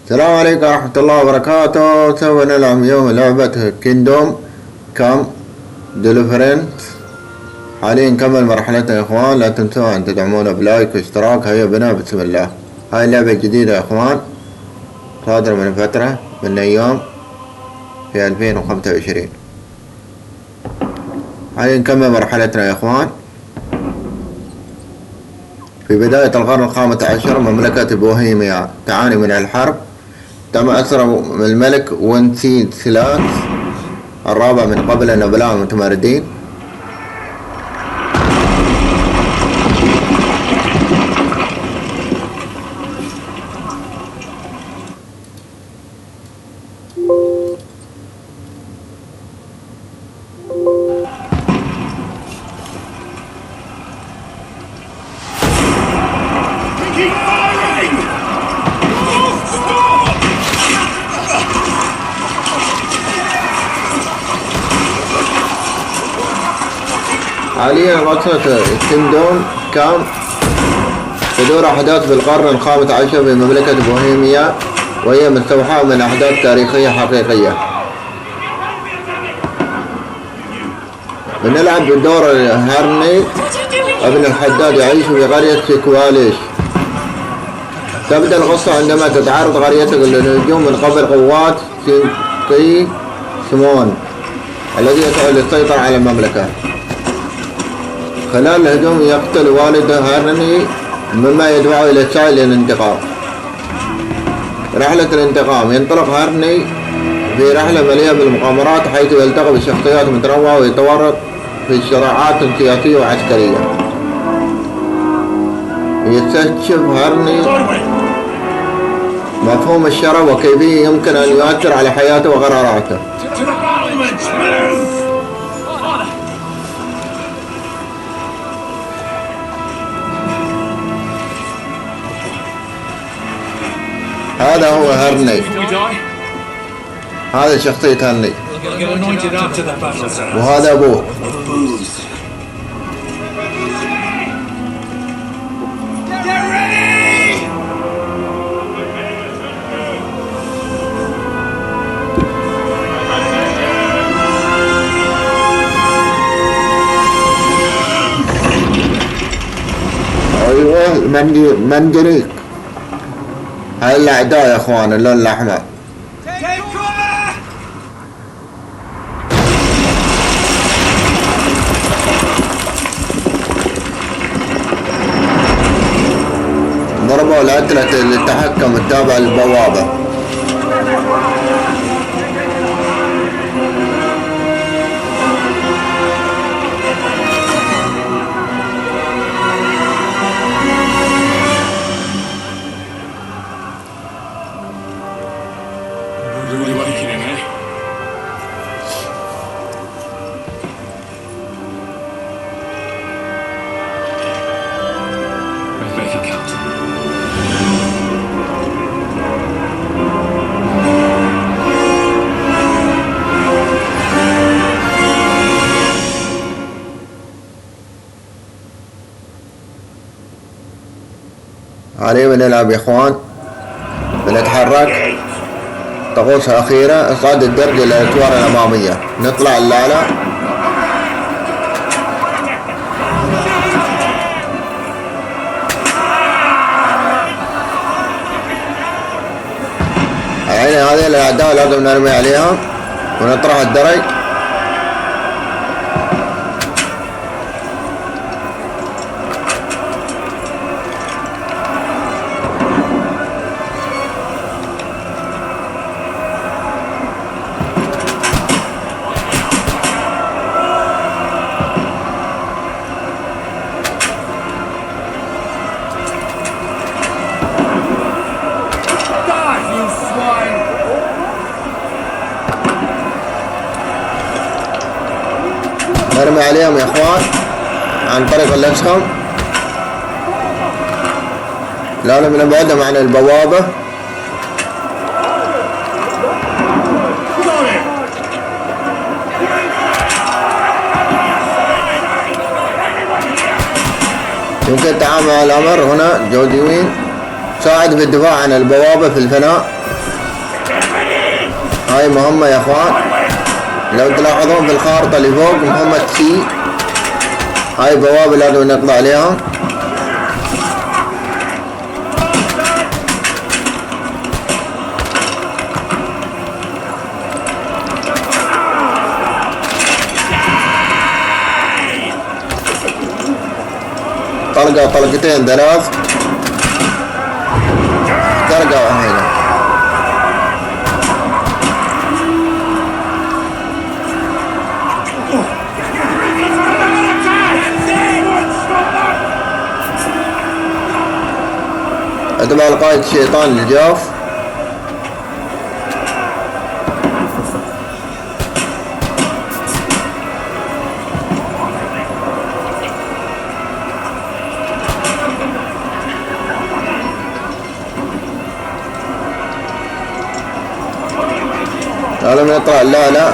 السلام عليكم ورحمة الله وبركاته. سوف نلعب اليوم لعبة كيندوم كام ديلفيرنس. حاليا نكمل مرحلتنا يا اخوان، لا تنسوا ان تدعمونا بلايك واشتراك. هيا بنا بسم الله. هاي اللعبة جديدة يا اخوان، صادرة من فترة من ايام في 2025. حاليا نكمل مرحلتنا يا اخوان. في بداية القرن الخامس عشر مملكة بوهيميا تعاني من الحرب. تم أسر الملك ونسيسلاس الرابع من قبل النبلاء المتمردين. حاليا قصة كيندوم كام تدور أحداث بالقرن الخامس عشر بمملكة بوهيميا، وهي مستوحاة من أحداث تاريخية حقيقية. بنلعب بدور هارني ابن الحداد يعيش في قرية سيكواليش. تبدأ القصة عندما تتعرض قريتك للهجوم من قبل قوات سمون الذي يسعى للسيطرة على المملكة. خلال الهجوم يقتل والد هارني مما يدفعه إلى السعي للانتقام. رحلة الانتقام. ينطلق هارني في رحلة مليئة بالمغامرات، حيث يلتقي بشخصيات متنوعة ويتورط في صراعات سياسية وعسكرية. يستكشف هارني مفهوم الشرف وكيفية يمكن أن يؤثر على حياته وقراراته. هذا هو هارني، هذا شخصية هارني، وهذا أبوه. أيوه منجنيق. هاي الأعداء يا اخوان، اللون الأحمر. ضربوا العتلة للتحكم التابعة للبوابة. عليه بنلعب يا اخوان، بنتحرك. طقوسها أخيرة إصعاد الدرج إلى الأدوار الأمامية. نطلع الأعلى. الحين هذه الأعداء لازم نرمي عليهم ونطرح الدرج. نرمي عليهم يا اخوان عن طريق الاسهم. لازم نبعدهم عن البوابة. يمكن التعامل مع الأمر هنا جوديوين. ساعد في الدفاع عن البوابة في الفناء. هاي مهمة يا اخوان، لو تلاحظون في الخارطة اللي فوق مهمة سي، هاي بوابة لازم نطلع عليها. طلقة طلقتين ثلاث، طلقة هنا. اتبع القائد الشيطان الجاف. لازم نطلع. لا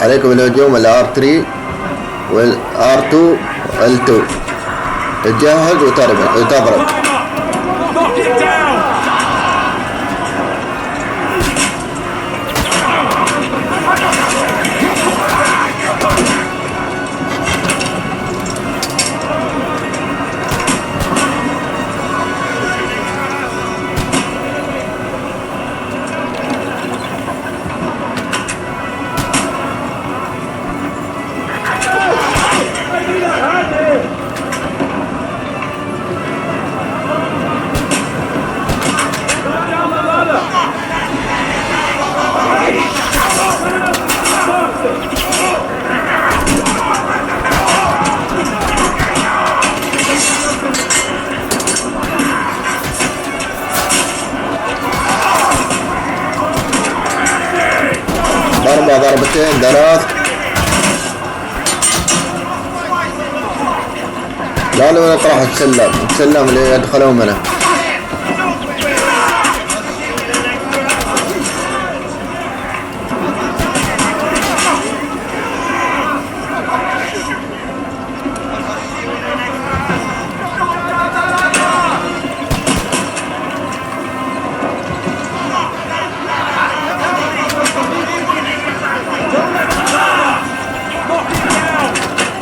عليكم الهجوم الR3 والR2 L2. تجهز وتضرب. ضربتين ثلاث. لازم نطرح السلم اللي يدخلون منه.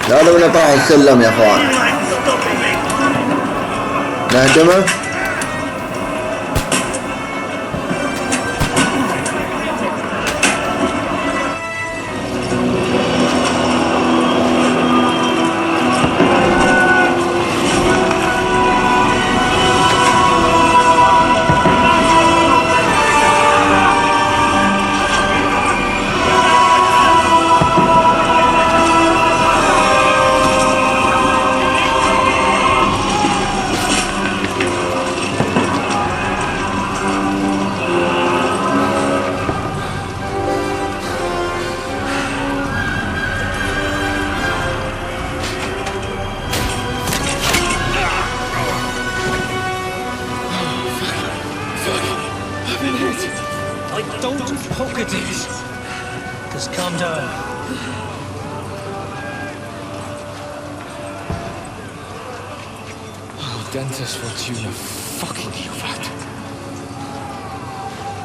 لازم نطرح السلم يا اخوان. نهدمه. Just calm down. Oh, dentist Fortuna fucking you fat.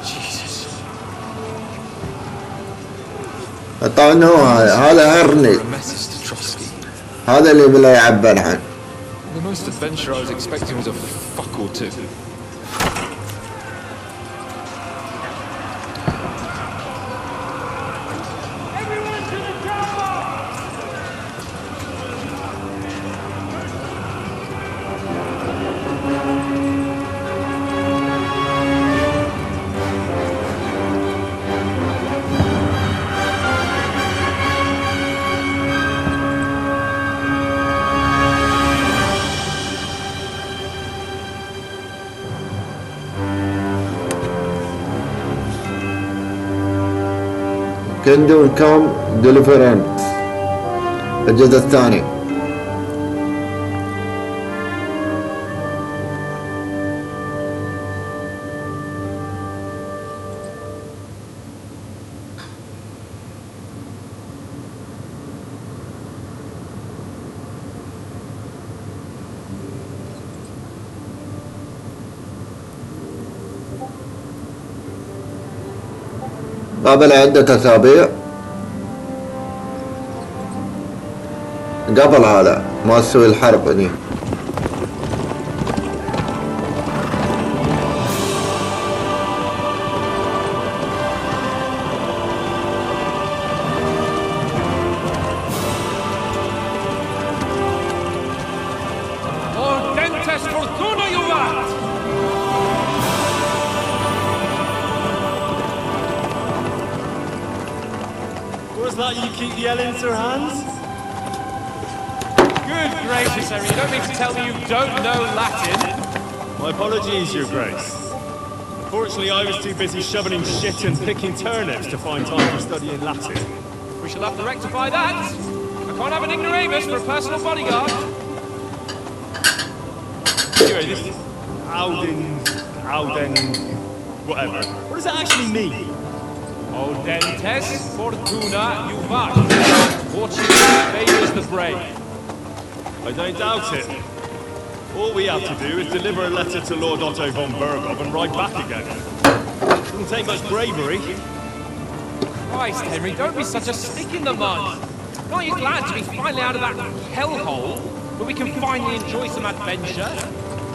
Jesus. طبعا هو هذا هرني. هذا اللي بلا يعبى الحين. The most adventure I was expecting was a fuck or two. كيندوم كام ديلفيرنس الجزء الثاني. قبل عدة أسابيع، قبل هذا ما تسوي الحرب دي. What's that you keep yelling, Sir Hans? Good gracious, Henry, you don't mean to tell me you don't know Latin? My apologies, Your Grace. Unfortunately, I was too busy shoveling shit and picking turnips to find time for studying Latin. We shall have to rectify that. I can't have an ignoramus for a personal bodyguard. Anyway, this Auden, whatever. What does that actually mean? Audentes fortuna juvat. Fortune favours the brave. I don't doubt it. All we have to do is deliver a letter to Lord Otto von Berghoff and ride back again. Doesn't take much bravery. Christ, Henry, don't be such a stick in the mud. Aren't you glad to be finally out of that hellhole where we can finally enjoy some adventure?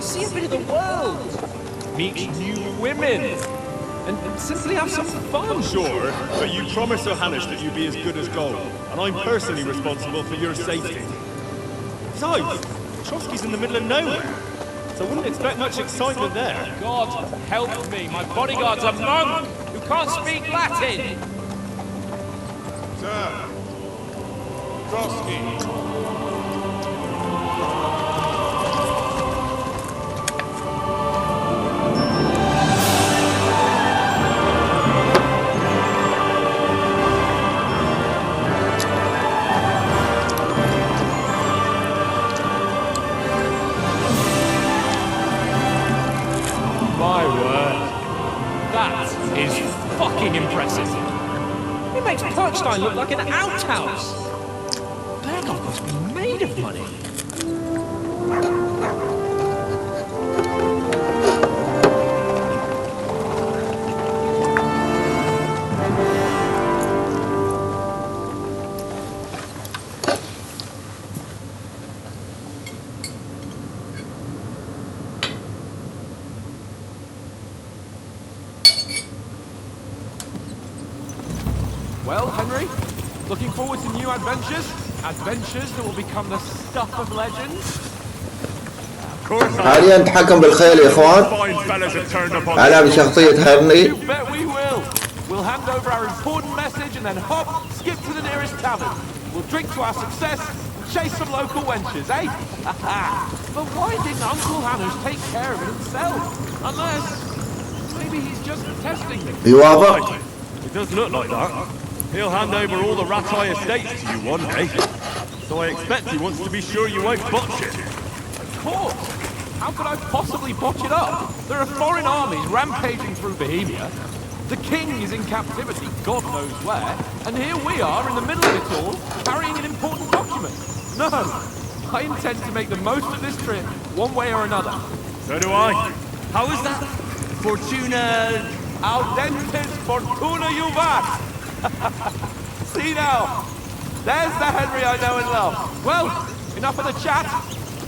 See a bit of the world. Meet new women. And simply have some fun. Sure, but you promised Johannes that you'd be as good as gold, and I'm personally responsible for your safety. Besides, Trotsky's in the middle of nowhere, so I wouldn't expect much excitement there. God help me, my bodyguard's a monk who can't speak Latin. Sir, Trotsky. My word, that is fucking impressive. It makes Perkstein look like an outhouse. Berghoff must be made of money. Well, Henry, looking forward to new adventures? Adventures that will become the stuff of legend? حاليا نتحكم بالخيل يا اخوان. ألعب شخصية هرني. You bet we will. We'll hand over our important message and then hop, skip to the nearest tavern. We'll drink to our success and chase some local wenches, eh? But why didn't Uncle Hannes take care of it himself? Unless maybe he's just testing me. يوافق. It does look like that. He'll hand over all the Ratai estates to you one day. So I expect he wants to be sure you won't botch it. Of course. How could I possibly botch it up? There are foreign armies rampaging through Bohemia. The king is in captivity, God knows where. And here we are in the middle of it all, carrying an important document. No, I intend to make the most of this trip, one way or another. So do I. How is that? Fortuna... Audentes fortuna juvat! See now, there's the Henry I know and love. Well, enough of the chat.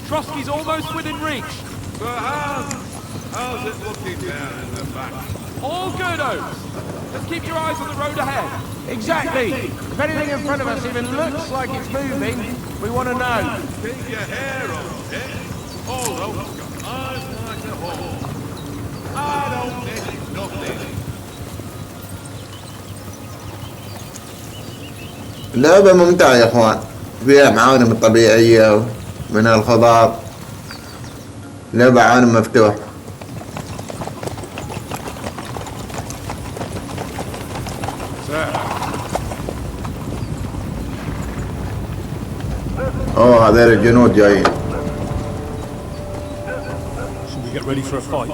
Trotsky's almost within reach. So how's it looking down in the back? All good, Oaks. Just keep your eyes on the road ahead. Exactly. If anything in front of us even looks like it's moving, we want to know. Keep your hair on, eh? All those got eyes like a hole. I don't think nothing. لعبة ممتعة يا اخوان، فيها معالم طبيعية من الخضار. لعبة عالم مفتوح. اوه هذول الجنود جايين. Should we get ready for a fight?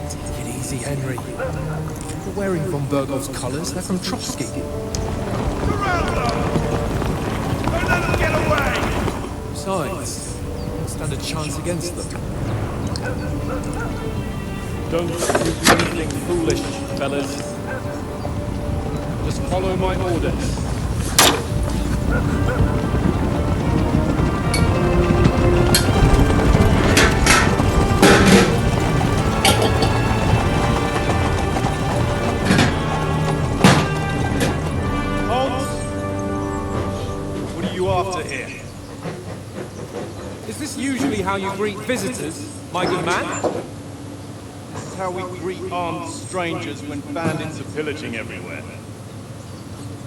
Take it easy, Henry. They're wearing von Berghoff's colours. They're from Trotsky. Surround them! Don't let them get away! Besides, we don't stand a chance against them. Don't do anything foolish, fellas. Just follow my orders. After here. Is this usually how you greet visitors, my good man? This is how we greet armed strangers when bandits are pillaging everywhere.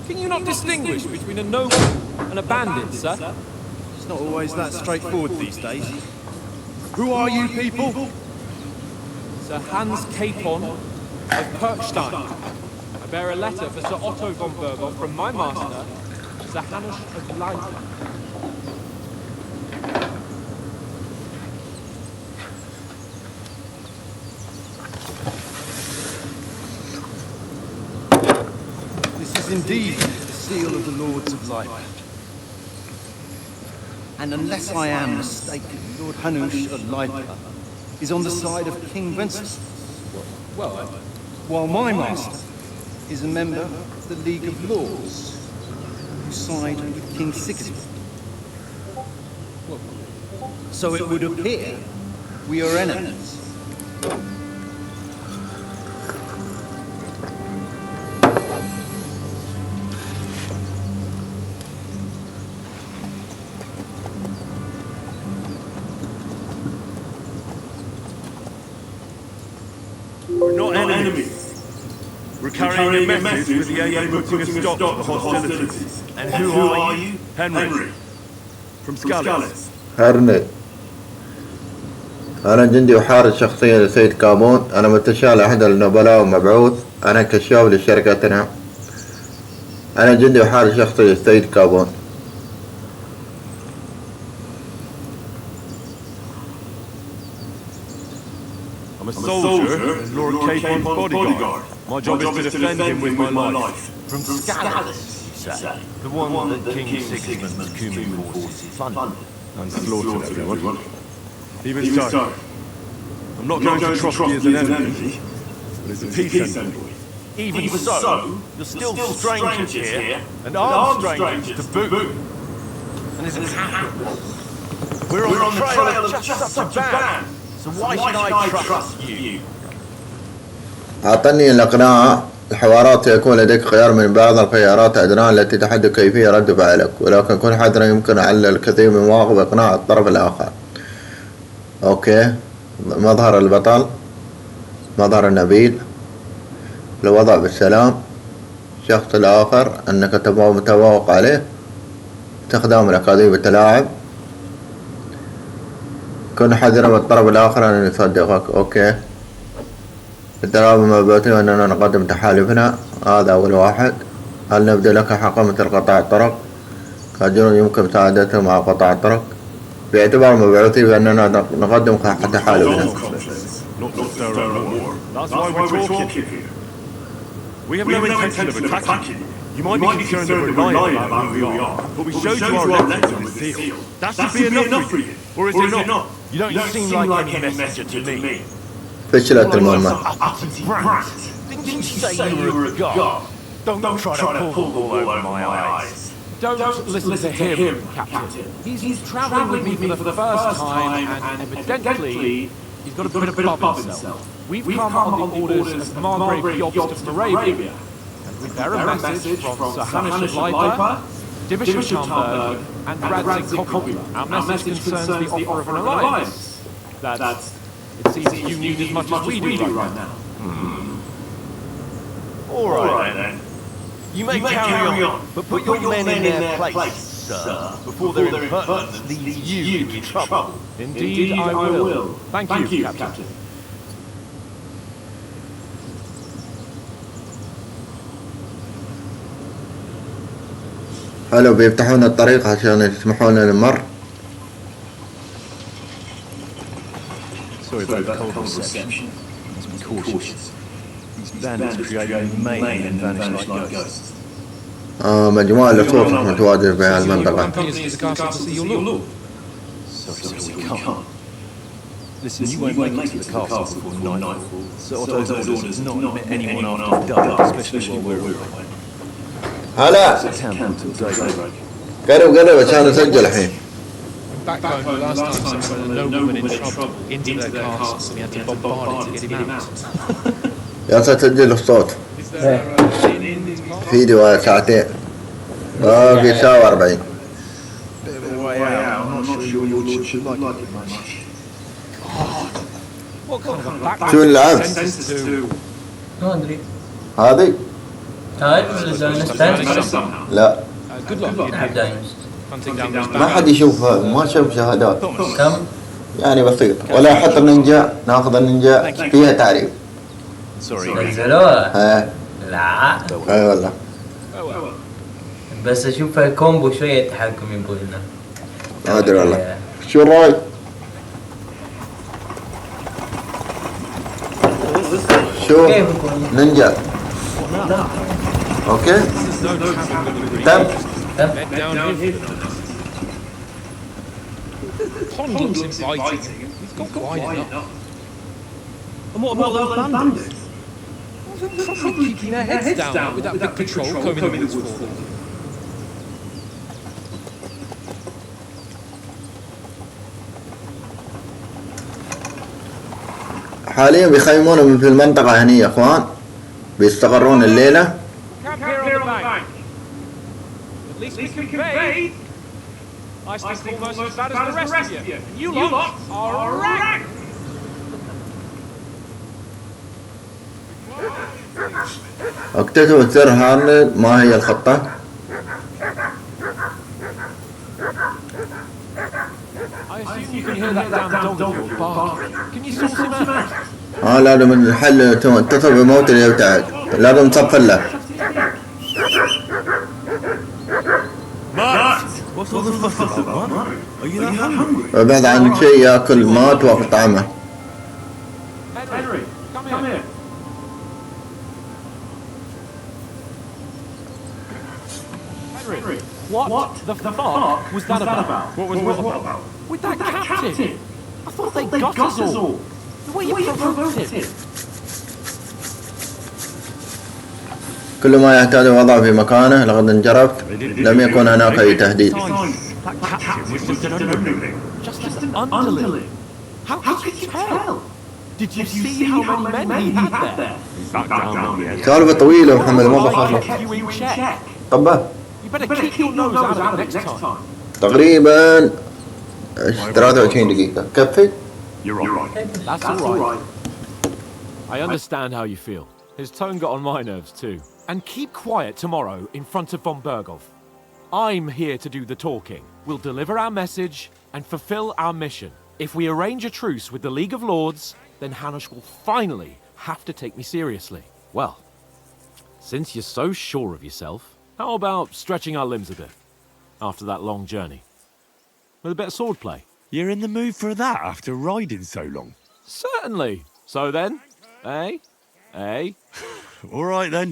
Can you not distinguish between a noble and a bandit, sir? It's not always that straightforward these days. Who are you people? Sir Hans Capon of Perkstein. I bear a letter for Sir Otto von Berghoff from my master, Sir Hanush of Leiden. This is indeed the seal of the Lords of Light. And unless I am mistaken, Lord Hanush of Leiden is on the side of King Vincent. While my master is a member of the League of Lords, who side with King Sigismund. So it would appear we are enemies. We're not enemies. We're carrying a message with the aim of putting a stop to the hostilities. And who are you? Henry. From Scarlet. هرني. أنا جندي وحارس شخصيا لسيد كامون. أنا متشال أحد النبلاء ومبعوث. أنا كشاف لشركتنا. أنا جندي وحارس شخصي لسيد كامون. I'm a soldier and Lord Capon's bodyguard. My job is to defend him with my life. From Scarlet, you say? The one that King Sigismund's Cuman forces funded. And slaughtered everyone. Even so, I'm not going to trust you as an enemy, but as a peace envoy. Even so, you're still strangers here, and armed strangers to boot. And as it happens, we're on the trail of just such a band. So why should I trust you? أعطني الإقناع. الحوارات يكون لديك خيار من بعض الخيارات أدنى التي تحدد كيفية رد فعلك، ولكن كن حذرا، يمكن على الكثير من مواقف إقناع الطرف الآخر. أوكي، مظهر البطل، مظهر النبيل، الوضع بالسلام، الشخص الآخر أنك متفوق عليه، استخدام الأكاذيب التلاعب، كن حذرا من الطرف الآخر أن يصدقك. أوكي، الدرابة مبعوثين أننا نقدم تحالفنا. هذا أول واحد. هل نبدأ لك حق مثل قطاع الطرق؟ كجنود يمكن مساعدتهم مع قطاع الطرق باعتبار مبعوثين بأننا نقدم حق تحالفنا. We have no intention of attacking you. You might be concerned that we're lying about who we are, but we showed you our letters on the seal. That should be enough for you. Or is it not? You don't seem like any messenger to me. فشلت المهمة. Didn't you say you were a god? Don't try to pull the wool over my eyes. Don't listen to him, Captain. He's travelling with me for the first time, and evidently he's got a bit above himself. We've come on orders of Margrave Jobst of Moravia, and we bear a message from Sir Hanush of Leiden, Divish of Schamberg, and Radzig Koppula. Our message concerns the offer of an alliance. That's, it seems you need as much as we do right now. All right then. You may carry on, but put your men in their place, sir, before their impertinence leads you into trouble. Indeed, I will. Thank you, Captain. حلو، بيفتحون الطريق عشان يسمحون لنا نمر. Sorry about the cold reception. Must be cautious. These bandits create mayhem and vanish like ghosts. مجموعة لصوص متواجدة في هالمنطقة. Sorry, we can't. Listen, you won't make it to the castle before nightfall. Sir Otto's orders have not met anyone after dark, especially while we're away. هلا قرب عشان اسجل الحين. Back home, the last time someone had a nobleman in trouble into their castle, and we had to bombard it to get him out. يا سجل الصوت. Is there an inn in Park? فيديو ساعتين. باقي ساعة 40. What kind of a backwards شو اللعب؟ sentence to... ما ادري. هذه؟ هاي داينست. لا Good luck. نلعب داينست. Hunting down those ما حد يشوفها، ما شوف شهادات. كم؟ يعني بسيط. ولا حتى النينجا، ناخذ النينجا فيها تعريف. نزلوها؟ لا. اي والله. بس اشوفها كومبو شوية تحكم يبون لنا. ما ادري والله. شو الراي؟ شو؟ نينجا. اوكي؟ تم. Bed down here. Pond looks inviting. He's got wide enough. And what about those bandits? Probably keeping their heads down with that big patrol coming in the woods for them. حاليا بيخيمونهم في المنطقة هني يا اخوان. بيستقرون الليلة. Camp here on the bank. At least we can bathe. I think almost as bad as the rest of you. You lot are wrecked. اكتشف سير هارلد ما هي الخطة؟ I assume you can hear that damn dog of yours barking. Can you sort him out? لازم الحل اتصل بموت اللي يبتعد. لازم نصفر له. What's all the fuss about, Mark? Are you that hungry? وبعد عن شيء ياكل ما توافق طعمه. Henry, come here. Henry, what the fuck was that about? What was what about? With that captain. I thought they got us all. The way you provoked him. كل ما يحتاج وضعه في مكانه. لقد انجرفت. لم يكن هناك أي تهديد. That captain was just an underling. Just an underling. How could you tell? Did you see how many men he had there? Back down there. سالفة طويلة محمد ما بخلص. Kept you in check. طبه. You better keep your nose out of it next time. تقريبا 23 دقيقة. كفي؟ You're right. That's all right. I understand how you feel. His tone got on my nerves too. And keep quiet tomorrow in front of von Berghoff. I'm here to do the talking. We'll deliver our message and fulfill our mission. If we arrange a truce with the League of Lords, then Hanush will finally have to take me seriously. Well, since you're so sure of yourself, how about stretching our limbs a bit after that long journey? With a bit of swordplay. You're in the mood for that after riding so long? Certainly. So then, All right then.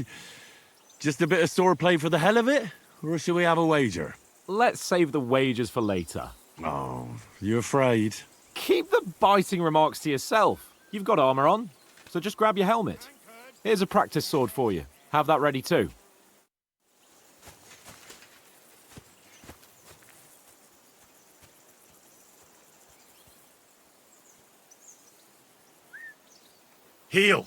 Just a bit of swordplay for the hell of it? Or shall we have a wager? let's save the wagers for later. Oh, you afraid? Keep the biting remarks to yourself. You've got armor on, so just grab your helmet. Here's a practice sword for you. Have that ready too. Heal!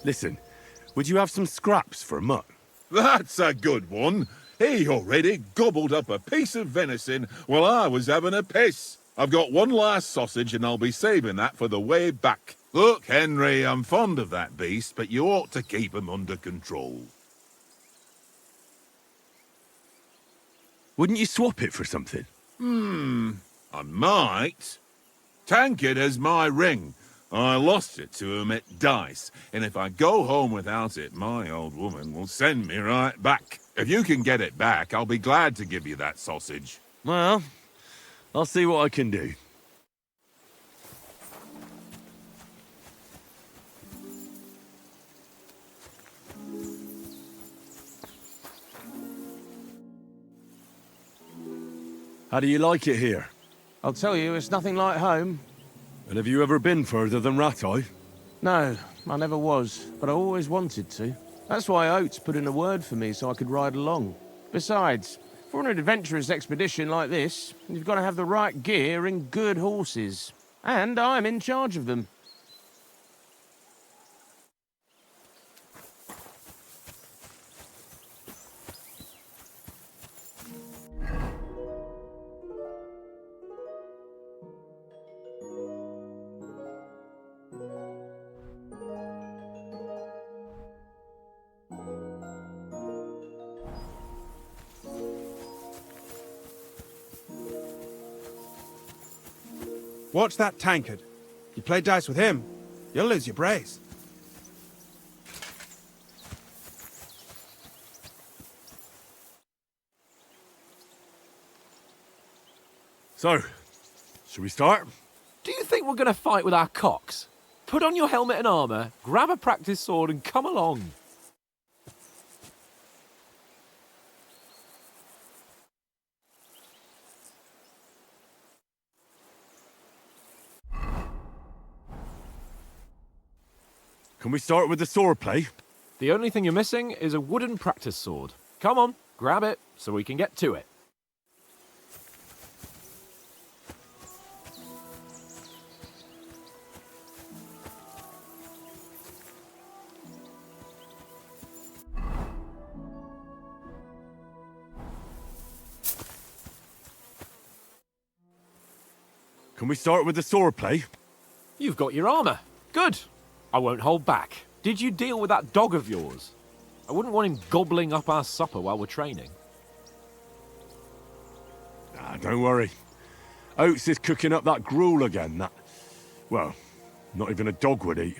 Listen, would you have some scraps for a mutt? That's a good one. He already gobbled up a piece of venison while I was having a piss. I've got one last sausage and I'll be saving that for the way back. Look, Henry, I'm fond of that beast, but you ought to keep him under control. Wouldn't you swap it for something? I might. Tankard has my ring. I lost it to him at dice, and if I go home without it, my old woman will send me right back. If you can get it back, I'll be glad to give you that sausage. Well, I'll see what I can do. How do you like it here? I'll tell you, it's nothing like home. And have you ever been further than Rattay? No, I never was, but I always wanted to. That's why Oates put in a word for me so I could ride along. Besides, for an adventurous expedition like this, you've got to have the right gear and good horses. And I'm in charge of them. Watch that tankard. You play dice with him, you'll lose your brace. So, should we start? Do you think we're going to fight with our cocks? Put on your helmet and armour, grab a practice sword and come along. Can we start with the sword play? The only thing you're missing is a wooden practice sword. Come on, grab it so we can get to it. Can we start with the sword play? You've got your armour. Good. I won't hold back. Did you deal with that dog of yours? I wouldn't want him gobbling up our supper while we're training. Ah, don't worry. Oates is cooking up that gruel again that, well, not even a dog would eat.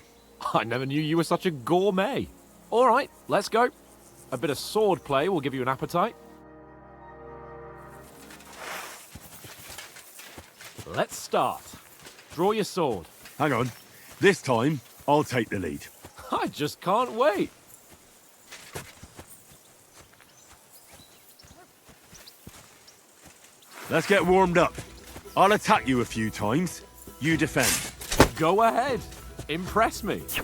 I never knew you were such a gourmet. All right, let's go. A bit of sword play will give you an appetite. Let's start. Draw your sword. Hang on. This time, I'll take the lead. I just can't wait. Let's get warmed up. I'll attack you a few times. You defend. Go ahead. Impress me. Is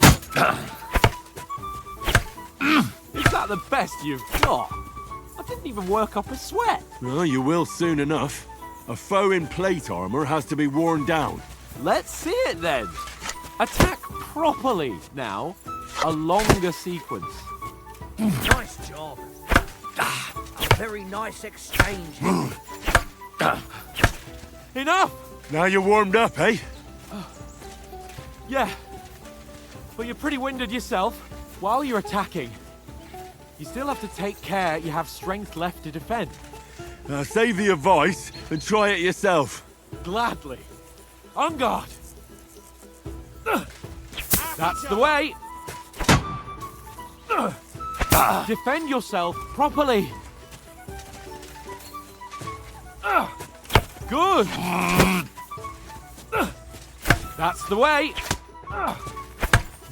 that the best you've got? I didn't even work up a sweat. Well, you will soon enough. A foe in plate armor has to be worn down. Let's see it then. Attack properly now. A longer sequence. Nice job. A very nice exchange. Enough! Now you're warmed up, eh? Yeah. But you're pretty winded yourself. While you're attacking, you still have to take care you have strength left to defend. Save the advice and try it yourself. Gladly. On guard. That's the way. Defend yourself properly. Good. That's the way.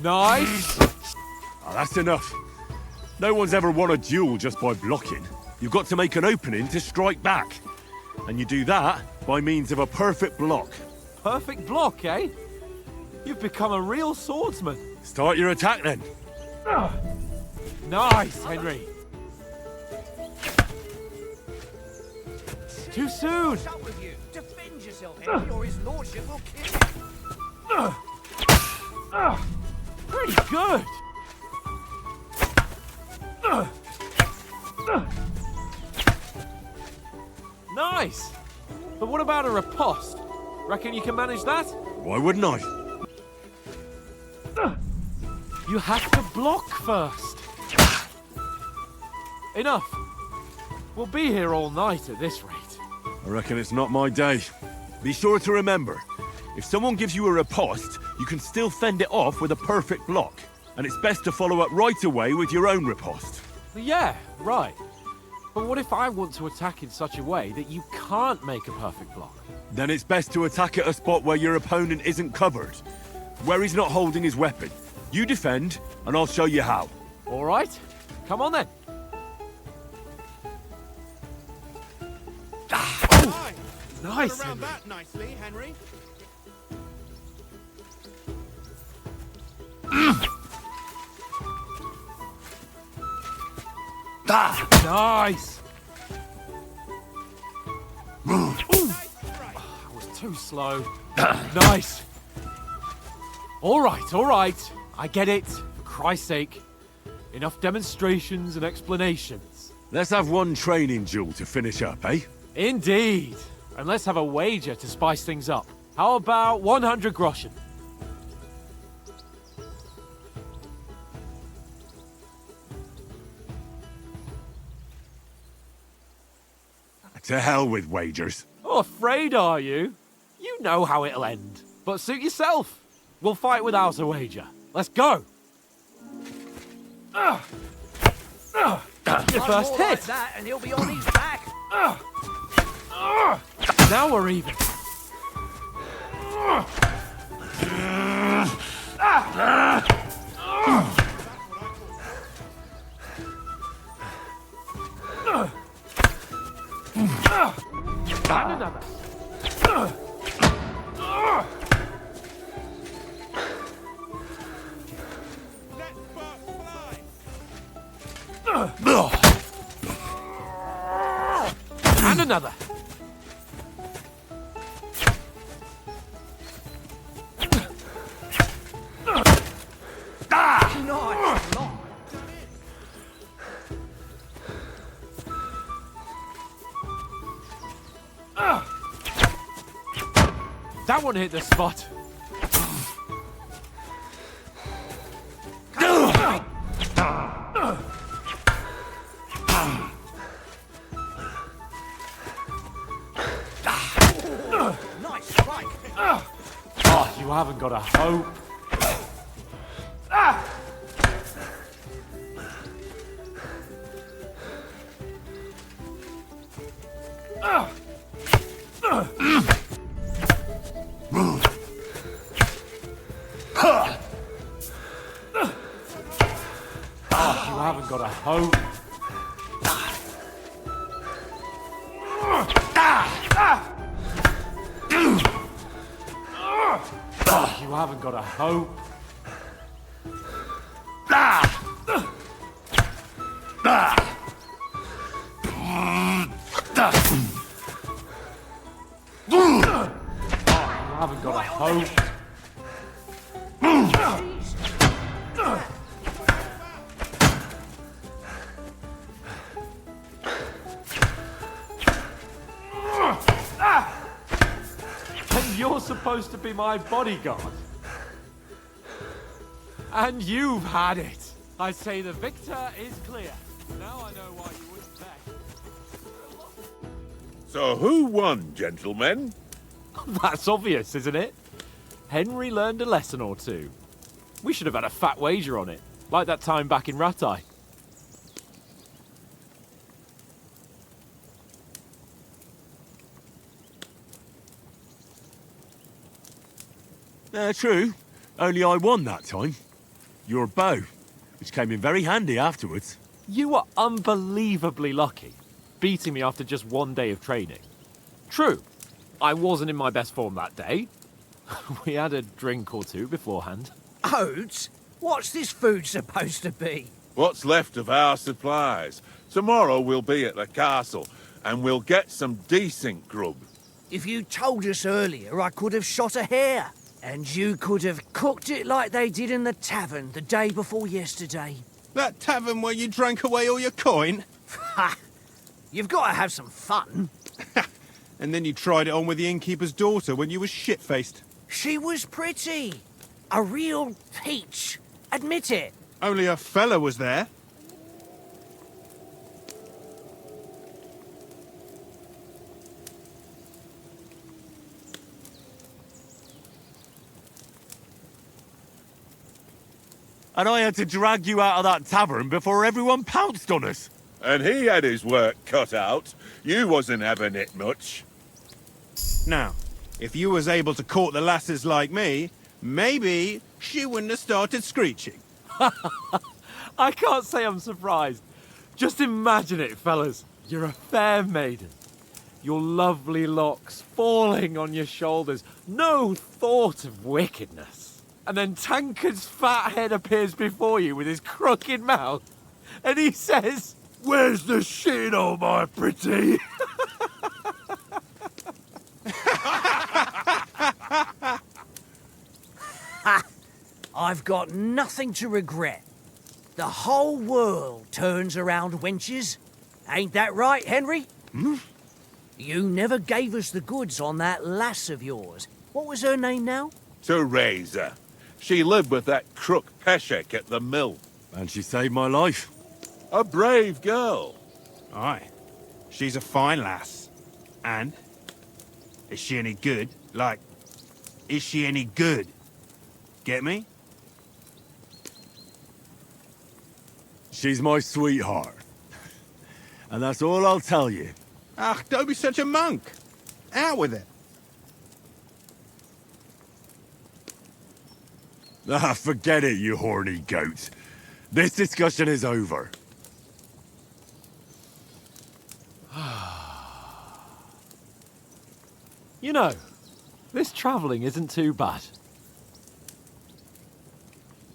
Nice. Oh, that's enough. No one's ever won a duel just by blocking. You've got to make an opening to strike back. And you do that by means of a perfect block. Perfect block, eh? You've become a real swordsman. Start your attack then. Nice, Henry. Too soon. What's up with you? Defend yourself, Henry, or his lordship will kill you. Pretty good. Nice. But what about a riposte? Reckon you can manage that? Why wouldn't I? You have to block first. Enough. We'll be here all night at this rate. I reckon it's not my day. Be sure to remember, if someone gives you a riposte, you can still fend it off with a perfect block. And it's best to follow up right away with your own riposte. Yeah, right. But what if I want to attack in such a way that you can't make a perfect block? Then it's best to attack at a spot where your opponent isn't covered. Where he's not holding his weapon. You defend, and I'll show you how. All right. Come on then. Nice. Nice, Got around Henry. that nicely, Henry. Nice. I was too slow. Nice. All right. I get it. For Christ's sake. Enough demonstrations and explanations. Let's have one training duel to finish up, eh? Indeed. And let's have a wager to spice things up. How about 100 groschen? To hell with wagers. Oh, afraid are you? You know how it'll end. But suit yourself. We'll fight without a wager. Let's go. Your first More like hit. that, and he'll be on his back. Now we're even. And another. Let sparks fly. And another. Nice. Long. That one hit the spot. Nice strike. Oh, you haven't got a hope. You haven't got a hope. You haven't got a hope. You haven't got a hope. And you're supposed to be my bodyguard. And you've had it. I say the victor is clear. Now I know why you wouldn't bet. So who won, gentlemen? That's obvious, isn't it? Henry learned a lesson or two. We should have had a fat wager on it, like that time back in Ratai. True. Only I won that time. Your bow, which came in very handy afterwards. You were unbelievably lucky, beating me after just one day of training. True, I wasn't in my best form that day. We had a drink or two beforehand. Oats? What's this food supposed to be? What's left of our supplies? Tomorrow we'll be at the castle, and we'll get some decent grub. If you told us earlier, I could have shot a hare. And you could have cooked it like they did in the tavern the day before yesterday. That tavern where you drank away all your coin? Ha! You've got to have some fun. And then you tried it on with the innkeeper's daughter when you were shit-faced. She was pretty. A real peach. Admit it. Only a fella was there. And I had to drag you out of that tavern before everyone pounced on us. And he had his work cut out. You wasn't having it much. Now, if you was able to court the lasses like me, maybe she wouldn't have started screeching. I can't say I'm surprised. Just imagine it, fellas. You're a fair maiden. Your lovely locks falling on your shoulders. No thought of wickedness. And then Tankard's fat head appears before you with his crooked mouth. And he says, "Where's the shit, oh my pretty?" I've got nothing to regret. The whole world turns around wenches. Ain't that right, Henry? You never gave us the goods on that lass of yours. What was her name now? Teresa. She lived with that crook Peshek at the mill. And she saved my life. A brave girl. Aye. She's a fine lass. And? Is she any good? Like, is she any good? Get me? She's my sweetheart. And that's all I'll tell you. Ah, don't be such a monk. Out with it. Ah, forget it, you horny goat. This discussion is over. You know, this travelling isn't too bad.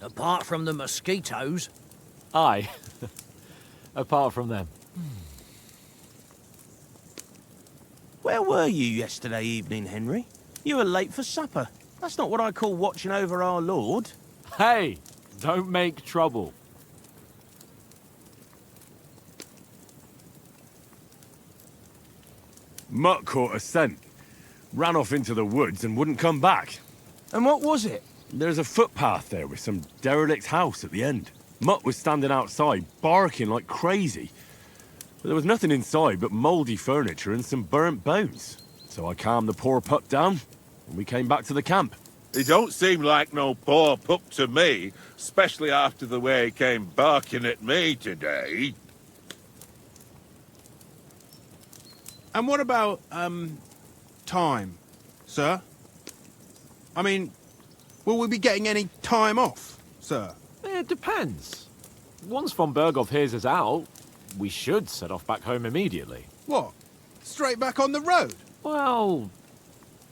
Apart from the mosquitoes. Aye. Apart from them. Where were you yesterday evening, Henry? You were late for supper. That's not what I call watching over our Lord. Hey, don't make trouble. Mutt caught a scent. Ran off into the woods and wouldn't come back. And what was it? There's a footpath there with some derelict house at the end. Mutt was standing outside, barking like crazy. But there was nothing inside but mouldy furniture and some burnt bones. So I calmed the poor pup down, and we came back to the camp. He don't seem like no poor pup to me, especially after the way he came barking at me today. And what about, time, sir? I mean, will we be getting any time off, sir? It depends. Once von Berghoff hears us out, we should set off back home immediately. What? Straight back on the road? Well,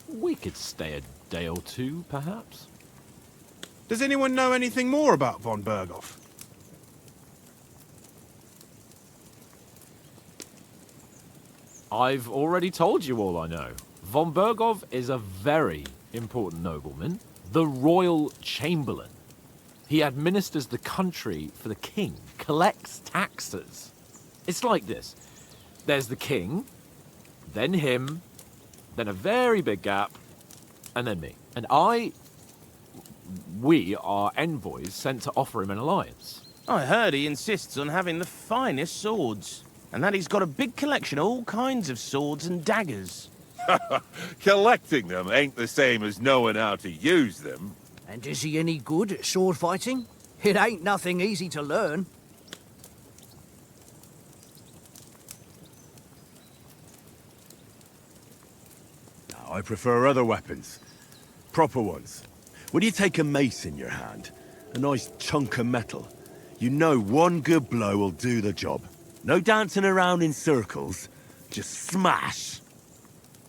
we could stay a day or two, perhaps. Does anyone know anything more about von Berghoff? I've already told you all I know. Von Berghoff is a very important nobleman, the royal chamberlain. He administers the country for the king, collects taxes. It's like this. There's the king, then him, then a very big gap, and then me. And we are envoys sent to offer him an alliance. I heard he insists on having the finest swords. And that he's got a big collection of all kinds of swords and daggers. Collecting them ain't the same as knowing how to use them. And is he any good at sword fighting? It ain't nothing easy to learn. No, I prefer other weapons. Proper ones. When you take a mace in your hand, a nice chunk of metal, you know one good blow will do the job. No dancing around in circles, just smash.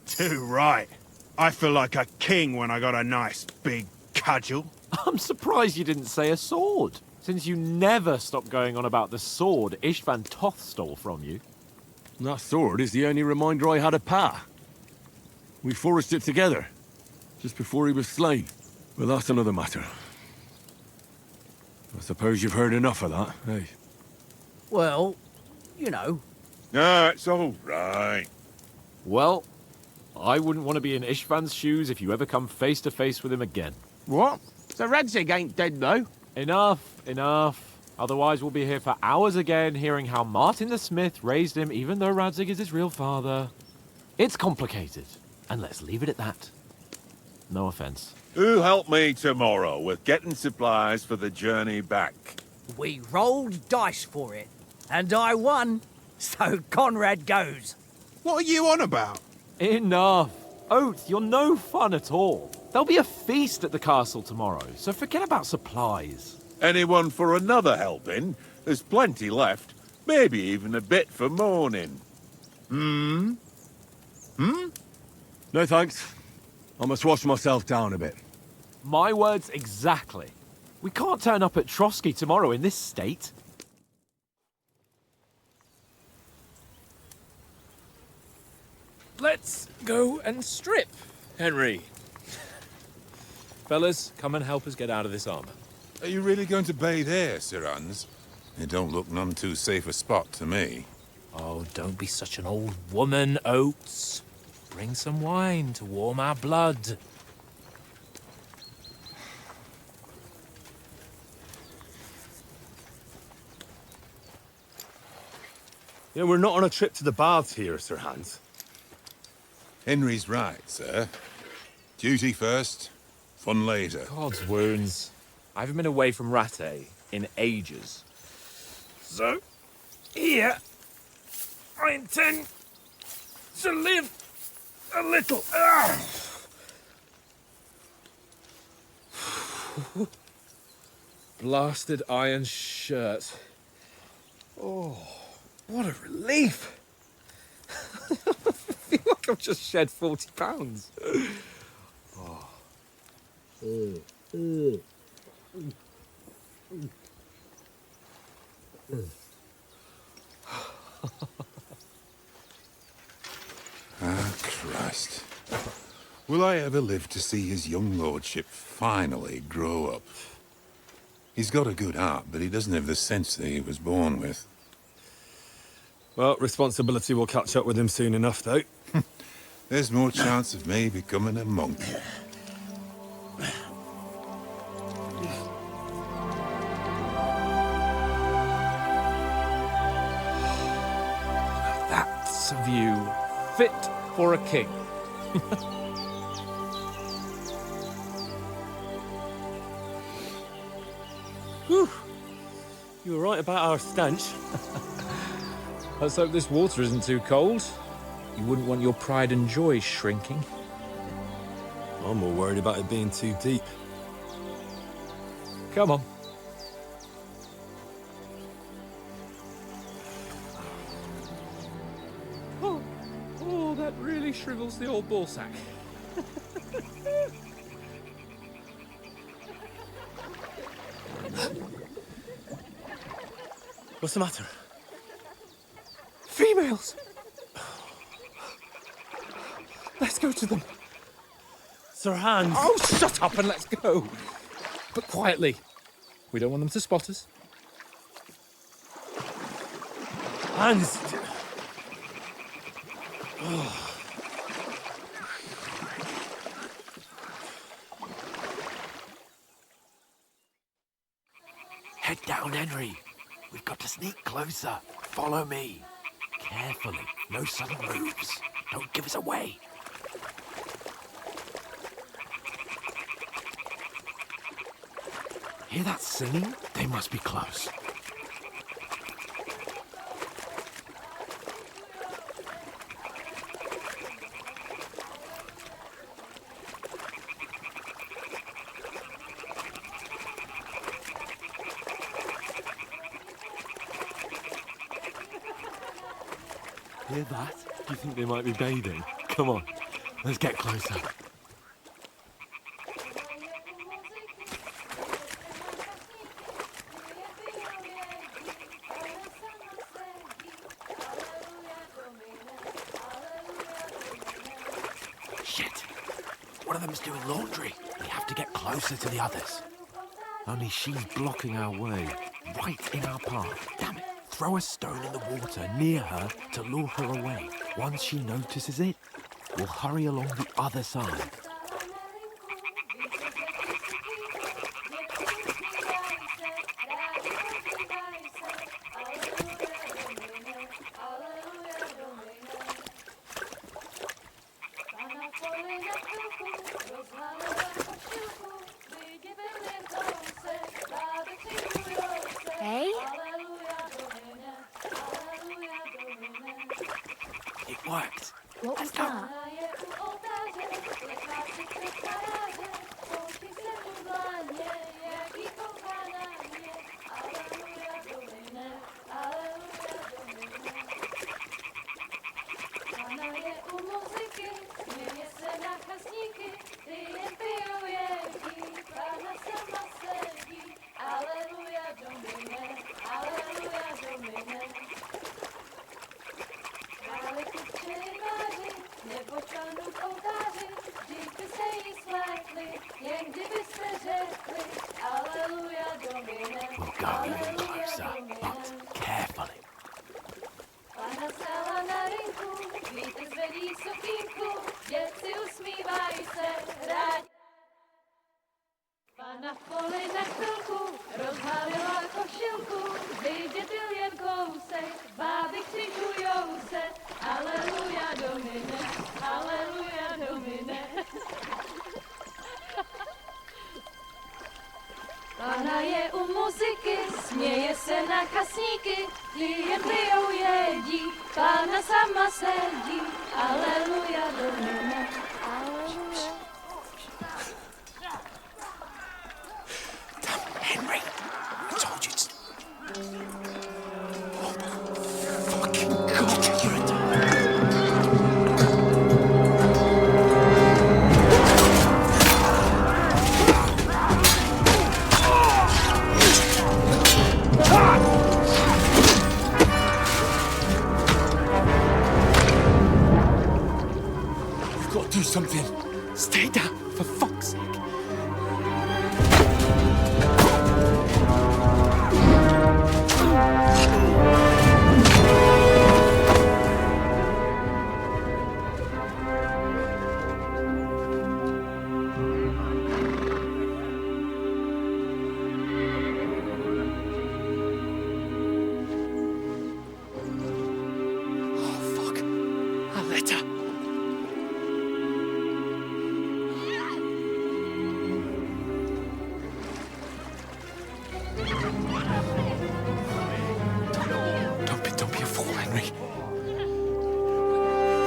Too right. I feel like a king when I got a nice big cudgel. I'm surprised you didn't say a sword, since you never stop going on about the sword Istvan Toth stole from you. That sword is the only reminder I had of Pa. We forged it together, just before he was slain. But that's another matter. I suppose you've heard enough of that, eh? Well, you know. No, it's all right. Well, I wouldn't want to be in Istvan's shoes if you ever come face to face with him again. What? So Radzig ain't dead, though? Enough. Otherwise we'll be here for hours again hearing how Martin the Smith raised him even though Radzig is his real father. It's complicated, and let's leave it at that. No offense. Who helped me tomorrow with getting supplies for the journey back? We rolled dice for it, and I won, so Conrad goes. What are you on about? Enough. Oates, you're no fun at all. There'll be a feast at the castle tomorrow, so forget about supplies. Anyone for another helping? There's plenty left. Maybe even a bit for morning. No thanks. I must wash myself down a bit. My words exactly. We can't turn up at Trotsky tomorrow in this state. Let's go and strip, Henry. Fellas, come and help us get out of this armor. Are you really going to bathe here, Sirans? It don't look none too safe a spot to me. Oh, don't be such an old woman, Oates. Bring some wine to warm our blood. You know, we're not on a trip to the baths here, Sir Hans. Henry's right, sir. Duty first, fun later. God's wounds. I haven't been away from Rattay in ages. So, here, I intend to live a little. Blasted iron shirt. Oh, what a relief. I feel like I've just shed 40 pounds. Oh. Ah, Christ. Will I ever live to see his young lordship finally grow up? He's got a good heart, but he doesn't have the sense that he was born with. Well, responsibility will catch up with him soon enough, though. There's more chance of me becoming a monk. That's a view fit for a king. Whew. You were right about our stench. Let's hope this water isn't too cold. You wouldn't want your pride and joy shrinking. I'm more worried about it being too deep. Come on. Oh, that really shrivels the old ball sack. What's the matter? Females! Let's go to them. Sir Hans! Oh, shut up and let's go. But quietly. We don't want them to spot us. Hans! Head down, Henry. We've got to sneak closer. Follow me. Carefully. No sudden moves. Don't give us away. Hear that singing? They must be close. Hear that? Do you think they might be bathing? Come on, let's get closer. Shit! One of them's doing laundry. We have to get closer to the others. Only she's blocking our way, right in our path. Damn it! Throw a stone in the water near her to lure her away. Once she notices it, we'll hurry along the other side. worked. What was that? We'll go even closer, but carefully. Na poli na chvilku rozhalila košilku, vydětil jen kousek, báby křičujou se, aleluja domine, aleluja domine. Pána je u muziky, směje se na kasníky, ty jen pijou jedí, pána sama sedí, aleluja domine, aleluja. Henry, I told you to... Oh my fucking God, you're a dog. You've got to do something. Stay down, for fuck's sake.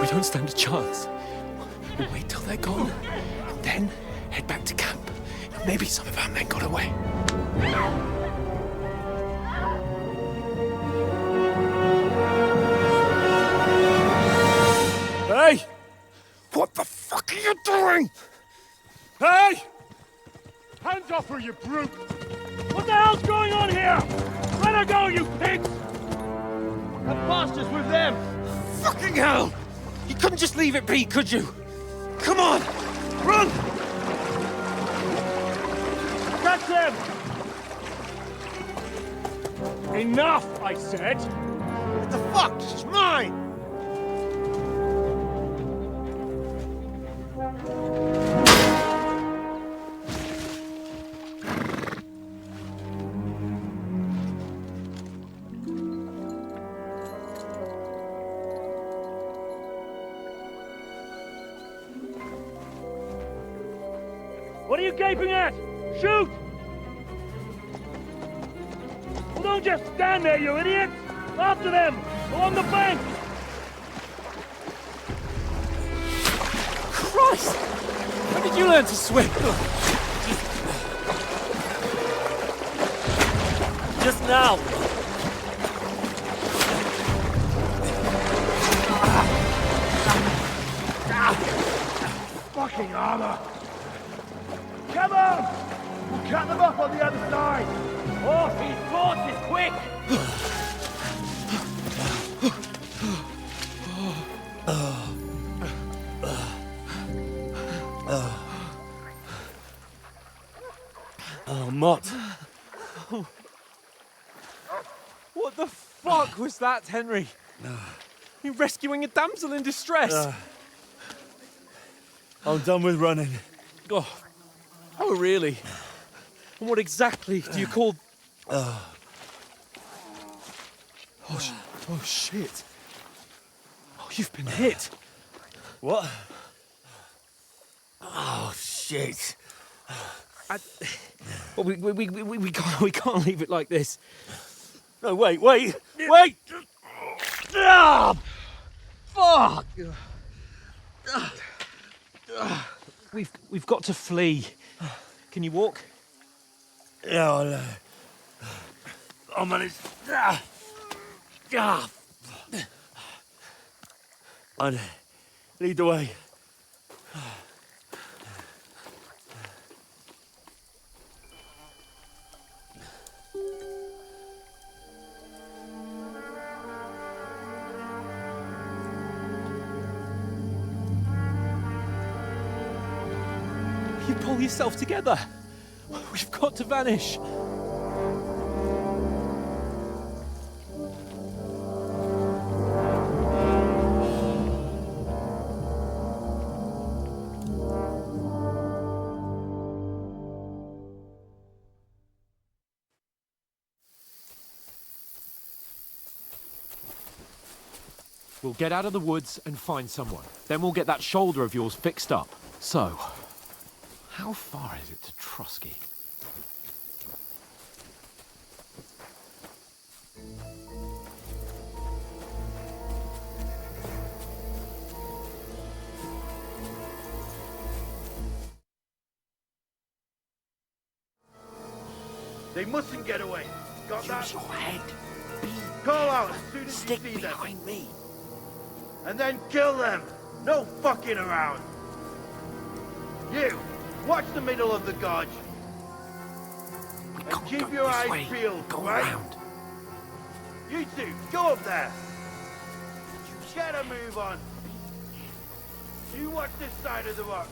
We don't stand a chance. We'll wait till they're gone, and then head back to camp. Maybe some of our men got away. Hey! What the fuck are you doing? Hey! Hands off her, you brute! What the hell's going on here? Let her go, you pigs! The bastard's with them! Fucking hell! You couldn't just leave it be, could you? Come on! Run! Catch them! Enough, I said! What the fuck? She's mine! What are you gaping at? Shoot! Well, don't just stand there, you idiot! After them! Along the bank! Christ! When did you learn to swim? Just now! Fucking armor! Come on! We'll cut them off on the other side! Off his horses, quick! Oh, Mott. What the fuck was that, Henry? You rescuing a damsel in distress? I'm done with running. Oh, really? And what exactly do you call... Oh, shit. Oh, you've been hit. What? Oh, shit. Well, we can't leave it like this. No, wait! Ah! Fuck! We've got to flee. Can you walk? Yeah, I'll manage. I'd lead the way. You pull yourself together. We've got to vanish. We'll get out of the woods and find someone. Then we'll get that shoulder of yours fixed up. So, how far is it to Trotsky? They mustn't get away. Got that? Use your head. Call out as soon as Stick you see them. behind me. And then kill them. No fucking around. You, watch the middle of the gorge. And keep your eyes peeled, right? Around. You two, go up there. Get a move on. You watch this side of the rock.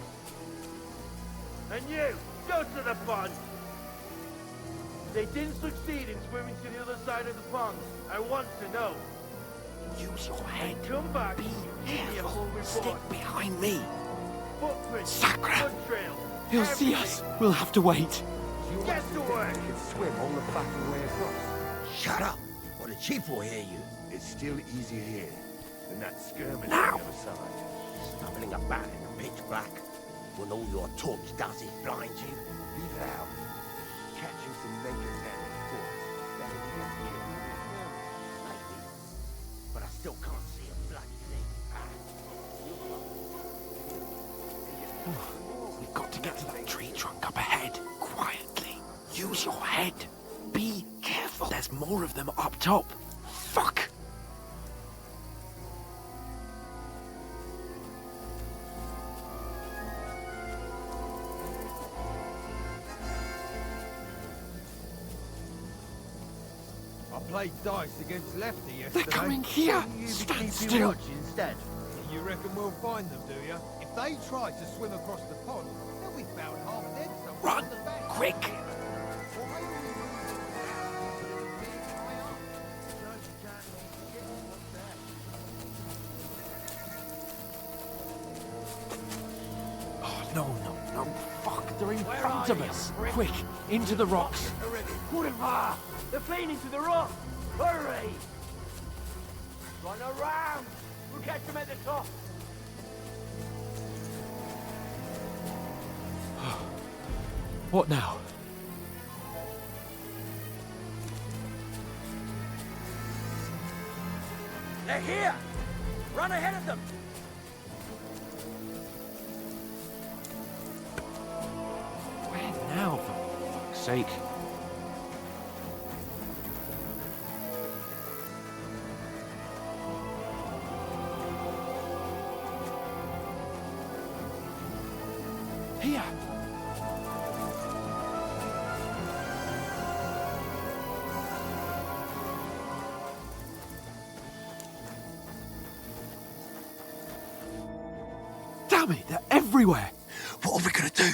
And you, go to the pond. They didn't succeed in swimming to the other side of the pond. I want to know. Use your head. And come back. Give me a full report. Stick behind me. Footprints. Sacra. Blood trails. He'll see us. We'll have to wait. Get to work. Swim all the fucking way across. Shut up, or the chief will hear you. It's still easier here than that skirmish Now. on the other side. Stumbling about in the pitch black, when all your torch does is blind you. Leave it out. Catching some naked men at foot. That'll be easier. Maybe, but I still can't see a bloody thing. We've got to get to that tree trunk up ahead. Quietly. Use your head. Be careful. There's more of them up top. Fuck! I played dice against Lefty yesterday. They're coming here. You Stand keep still. your watch instead. You reckon we'll find them, do you? If they try to swim across the pond, they'll be found half dead somewhere. Run! Quick! No, fuck, they're in front of us. Quick, into the rocks. They're fleeing into the rock. Hurry! Run around. We'll catch them at the top. What now? They're here! Run ahead of them! Where now, for fuck's sake? Here! Damn it, they're everywhere! What are we gonna do?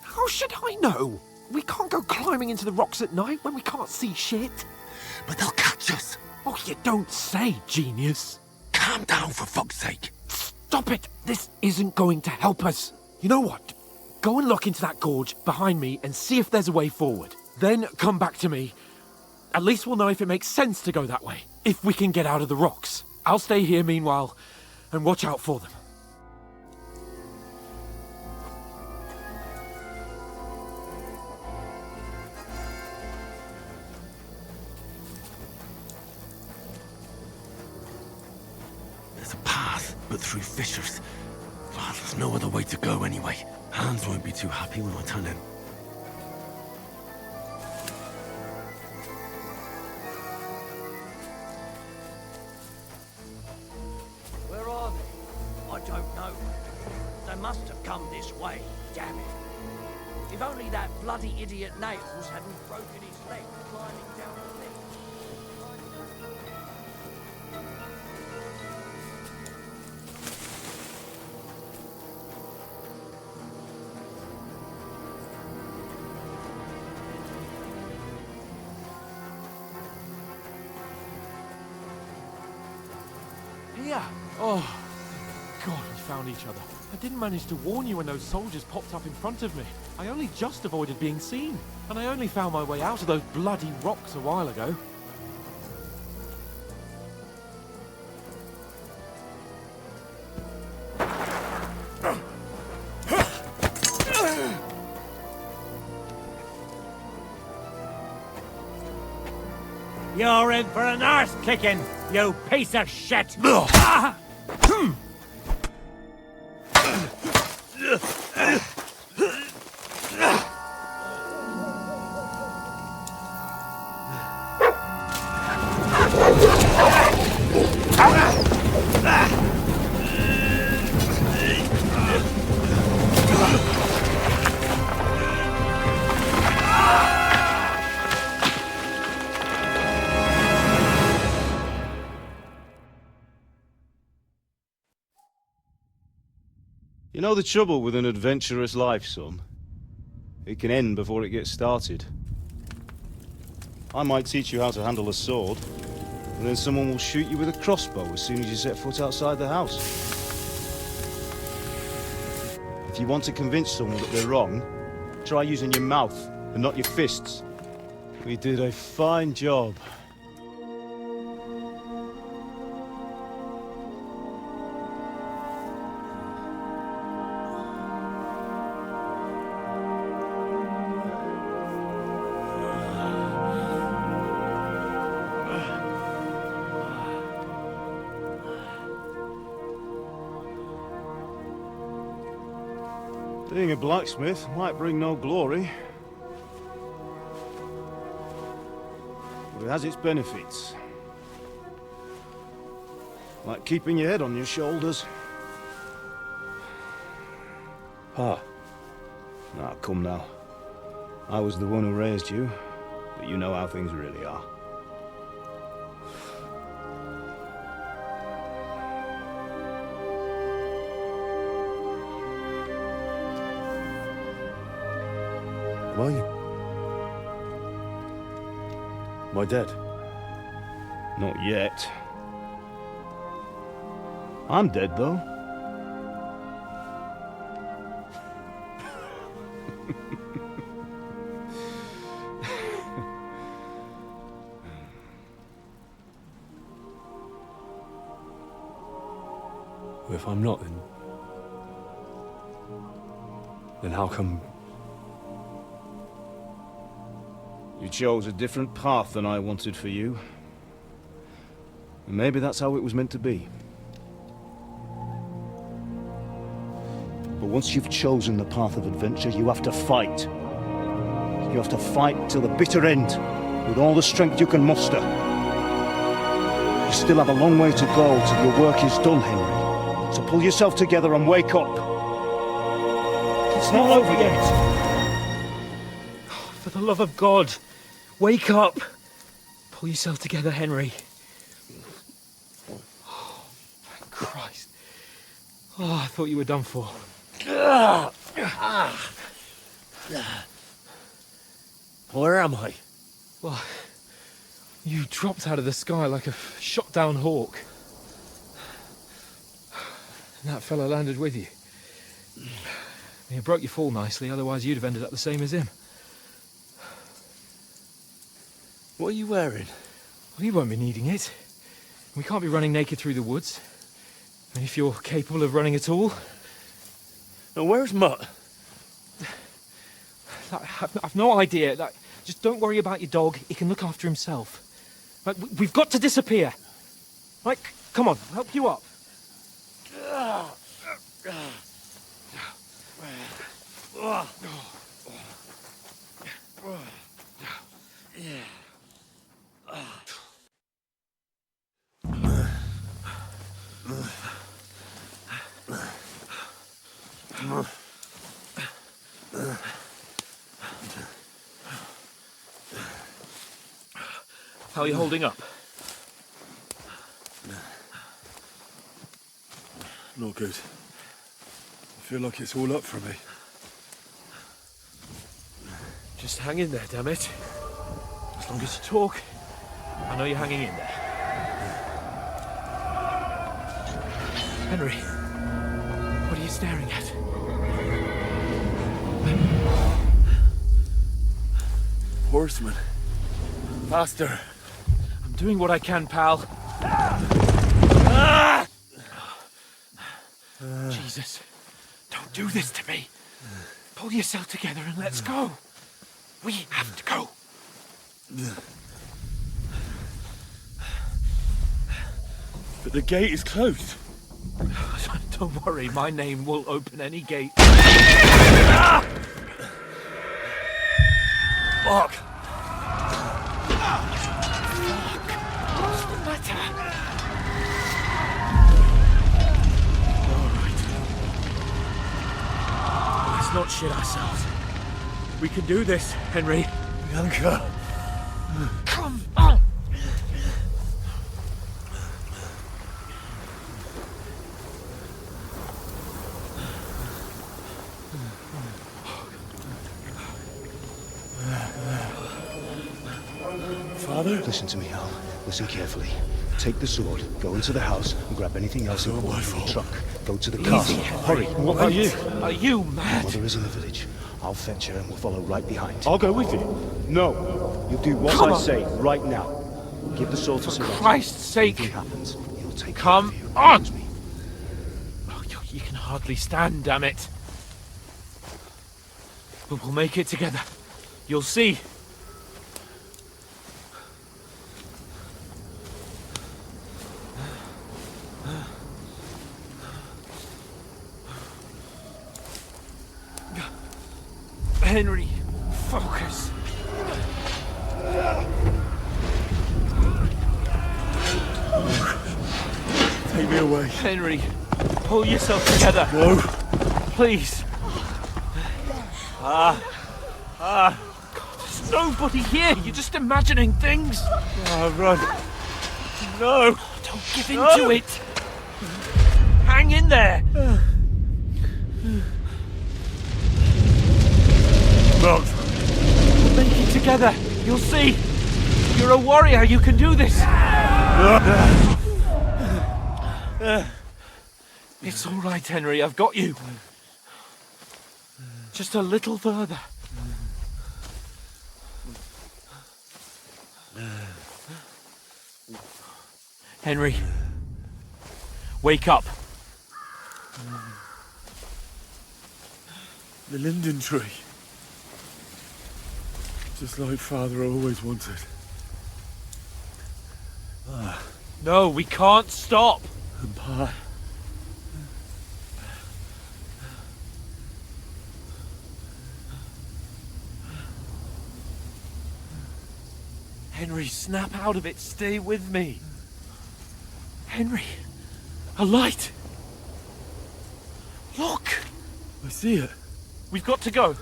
How should I know? We can't go climbing into the rocks at night when we can't see shit. But they'll catch us. Oh, you don't say, genius. Calm down, for fuck's sake. Stop it! This isn't going to help us. You know what? Go and look into that gorge behind me and see if there's a way forward. Then come back to me. At least we'll know if it makes sense to go that way. If we can get out of the rocks. I'll stay here meanwhile and watch out for them. There's a path path, but through fissures. Oh, there's no other way to go anyway. Hans won't be too happy when I tell him. Where are they? I don't know. They must have come this way, damn it. If only that bloody idiot Nails hadn't broken his leg climbing down the thing. Here! Oh, God, we found each other. I didn't manage to warn you when those soldiers popped up in front of me. I only just avoided being seen. And I only found my way out of those bloody rocks a while ago. You're in for an arse kicking, you piece of shit! You know the trouble with an adventurous life, son? It can end before it gets started. I might teach you how to handle a sword, and then someone will shoot you with a crossbow as soon as you set foot outside the house. If you want to convince someone that they're wrong, try using your mouth and not your fists. We did a fine job. Being a blacksmith might bring no glory, but it has its benefits. Like keeping your head on your shoulders. Pa. Now, come now. I was the one who raised you, but you know how things really are. Am I dead? Not yet. I'm dead, though. If I'm not, then how come... You chose a different path than I wanted for you. And maybe that's how it was meant to be. But once you've chosen the path of adventure, you have to fight. You have to fight till the bitter end, with all the strength you can muster. You still have a long way to go till your work is done, Henry. So pull yourself together and wake up. It's not over yet. For the love of God, wake up! Pull yourself together, Henry. Oh, thank Christ. Oh, I thought you were done for. Where am I? Well, you dropped out of the sky like a shot-down hawk. And that fella landed with you. You broke your fall nicely, otherwise you'd have ended up the same as him. What are you wearing? Well, you won't be needing it. We can't be running naked through the woods. And if you're capable of running at all... Now, where's Mutt? I've no idea. Just don't worry about your dog. He can look after himself. We've got to disappear. Come on, I'll help you up. How are you holding up? Not good. I feel like it's all up for me. Just hang in there, damn it. As long as you talk, I know you're hanging in there. Henry, what are you staring at? Horseman. Faster. I'm doing what I can, pal. Jesus, don't do this to me. Pull yourself together and let's go. We have to go. But the gate is closed. Don't worry, my name will open any gate. Fuck. What's the matter? Let's not shit ourselves. We can do this, Henry. Bianca. Come on! Father? Listen to me, Al. Listen carefully. Take the sword, go into the house, and grab anything else important from the truck. Go to the car. Easy, Hurry. What about you? Are you mad? Mother is in the village. I'll fetch her and we'll follow right behind. I'll go with you. No. You do what Come I on. say right now. Give the sword to For Sir. Christ's sake! Anything happens, he'll take Come care of you. on! Me. Oh, you can hardly stand, damn it. But we'll make it together. You'll see. Henry, focus. Take me away. Henry, pull yourself together. No. Please. God, there's nobody here. You're just imagining things. Run. No. Don't give in to it. Hang in there. Mount. We'll make it together. You'll see. You're a warrior. You can do this. It's all right, Henry. I've got you. Just a little further. Henry, wake up. The linden tree. Just like Father always wanted. No, we can't stop. And Pa. Henry, snap out of it. Stay with me. Henry, a light. Look. I see it. We've got to go.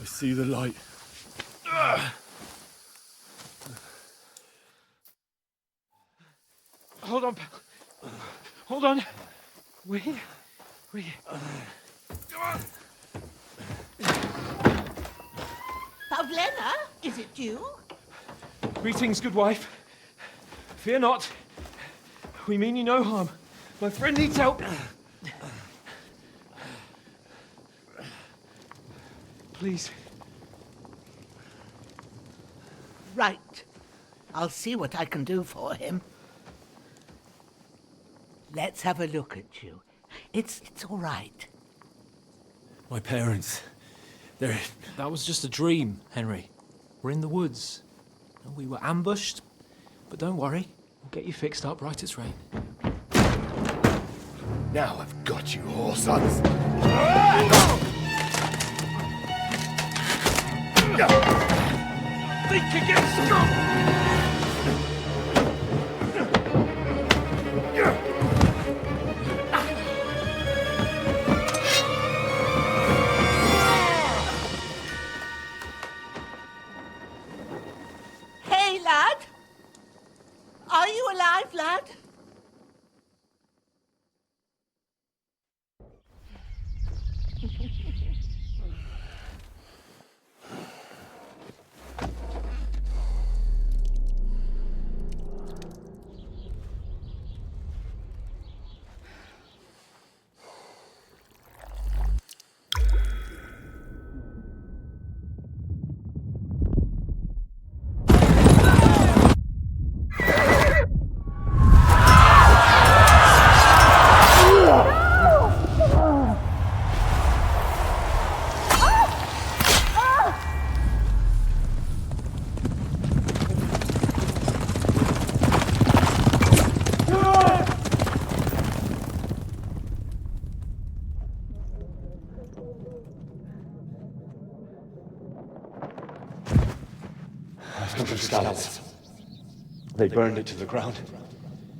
I see the light. Hold on, pal. Hold on. We. Pavlena, is it you? Greetings, good wife. Fear not. We mean you no harm. My friend needs help. Please. Right. I'll see what I can do for him. Let's have a look at you. It's all right. My parents. They're... That was just a dream, Henry. We're in the woods. We were ambushed, but don't worry. We'll get you fixed up right as rain. Now I've got you, whore sons. Think you get strong! Hey, lad! Are you alive, lad? Scallops. They burned it to the ground.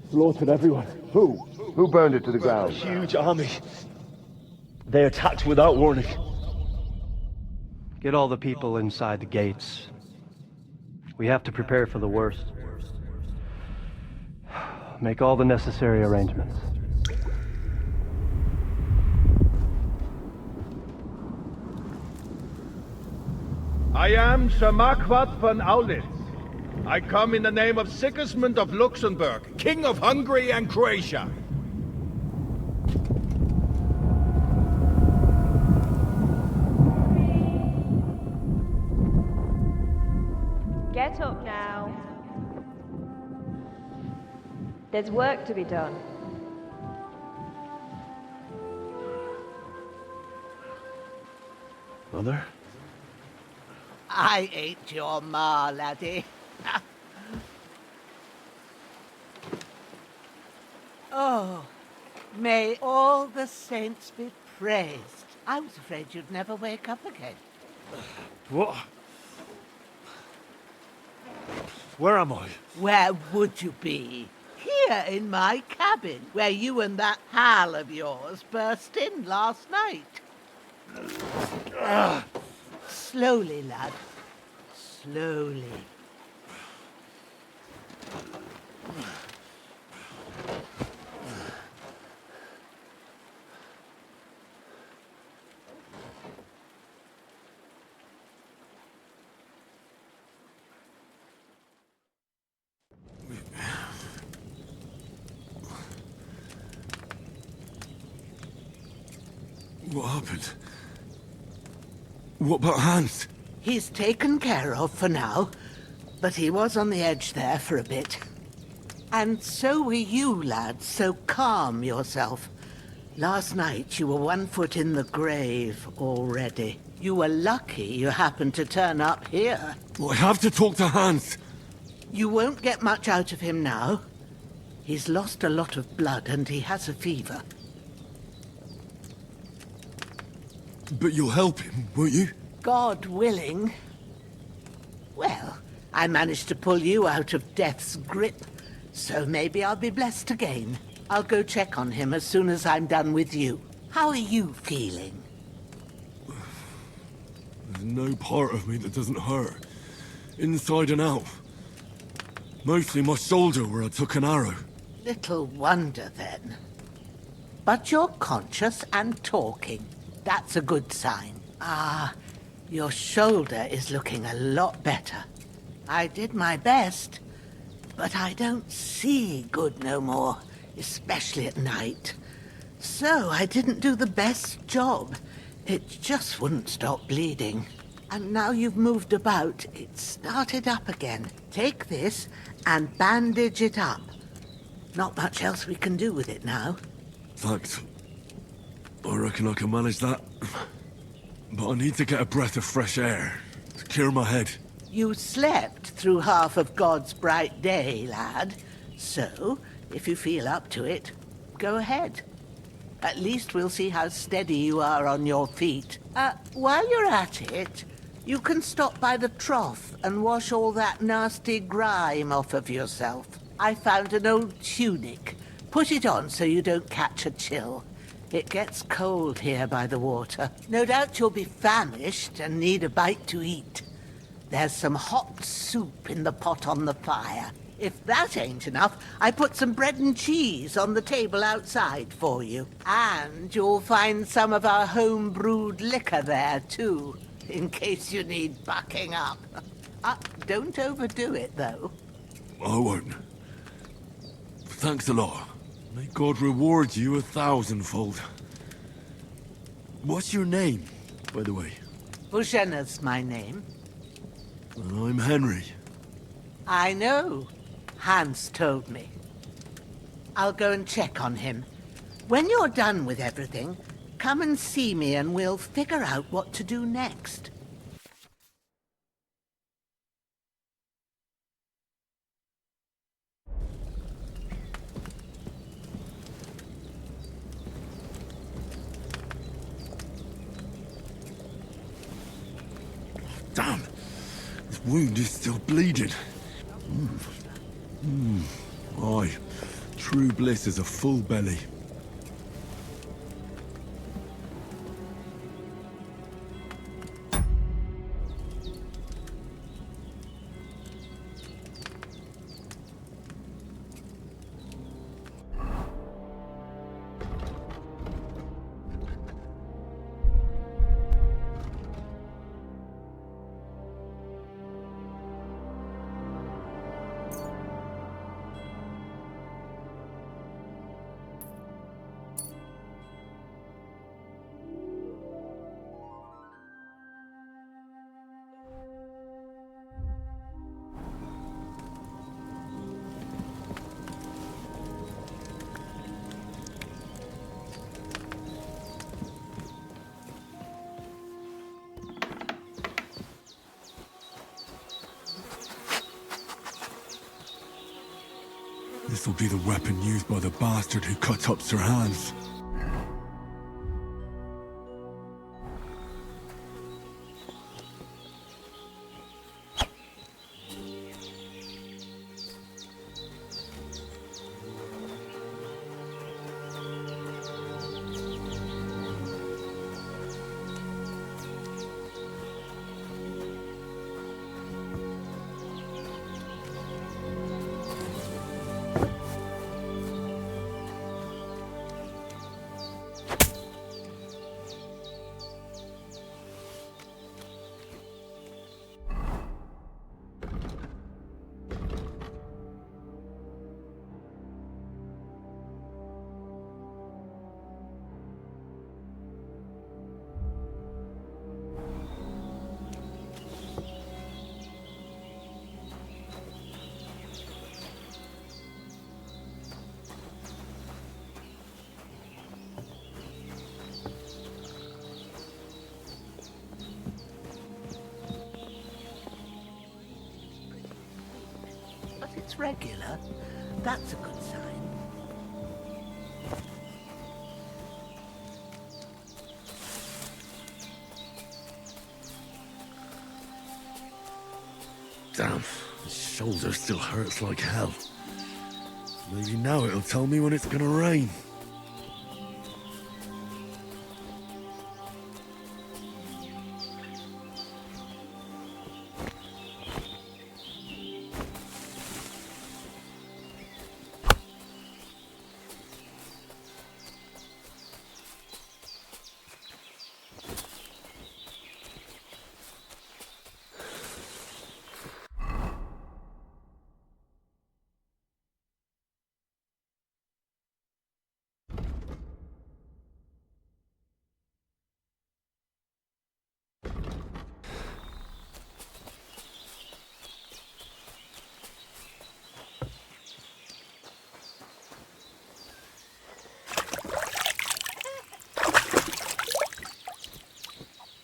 Slaughtered everyone. Who? Who burned it to the ground? A huge army. They attacked without warning. Get all the people inside the gates. We have to prepare for the worst. Make all the necessary arrangements. I am Sir Marquardt von Aulitz. I come in the name of Sigismund of Luxembourg, King of Hungary and Croatia. Get up now. There's work to be done. Mother? I ain't your ma, laddie. Oh, may all the saints be praised. I was afraid you'd never wake up again. What? Where am I? Where would you be? Here in my cabin, where you and that pal of yours burst in last night. Slowly, lad. Slowly. What happened? What about Hans? He's taken care of for now, but he was on the edge there for a bit. And so were you, lad, so calm yourself. Last night you were 1 foot in the grave already. You were lucky you happened to turn up here. Well, I have to talk to Hans. You won't get much out of him now. He's lost a lot of blood and he has a fever. But you'll help him, won't you? God willing. Well, I managed to pull you out of death's grip, so maybe I'll be blessed again. I'll go check on him as soon as I'm done with you. How are you feeling? There's no part of me that doesn't hurt. Inside and out. Mostly my shoulder where I took an arrow. Little wonder then. But you're conscious and talking. That's a good sign. Ah, your shoulder is looking a lot better. I did my best, but I don't see good no more, especially at night. So I didn't do the best job. It just wouldn't stop bleeding. And now you've moved about, it started up again. Take this and bandage it up. Not much else we can do with it now. Thanks. I reckon I can manage that. But I need to get a breath of fresh air to clear my head. You slept through half of God's bright day, lad. So, if you feel up to it, go ahead. At least we'll see how steady you are on your feet. While you're at it, you can stop by the trough and wash all that nasty grime off of yourself. I found an old tunic. Put it on so you don't catch a chill. It gets cold here by the water. No doubt you'll be famished and need a bite to eat. There's some hot soup in the pot on the fire. If that ain't enough, I put some bread and cheese on the table outside for you. And you'll find some of our home-brewed liquor there, too, in case you need bucking up. Don't overdo it, though. I won't. Thanks a lot. May God reward you 1,000-fold. What's your name, by the way? Bushena's my name. And I'm Henry. I know. Hans told me. I'll go and check on him. When you're done with everything, come and see me and we'll figure out what to do next. Damn! This wound is still bleeding. Aye. True bliss is a full belly. This'll be the weapon used by the bastard who cut up Sir Hans. It's regular. That's a good sign. Damn, his shoulder still hurts like hell. Maybe now it'll tell me when it's gonna rain.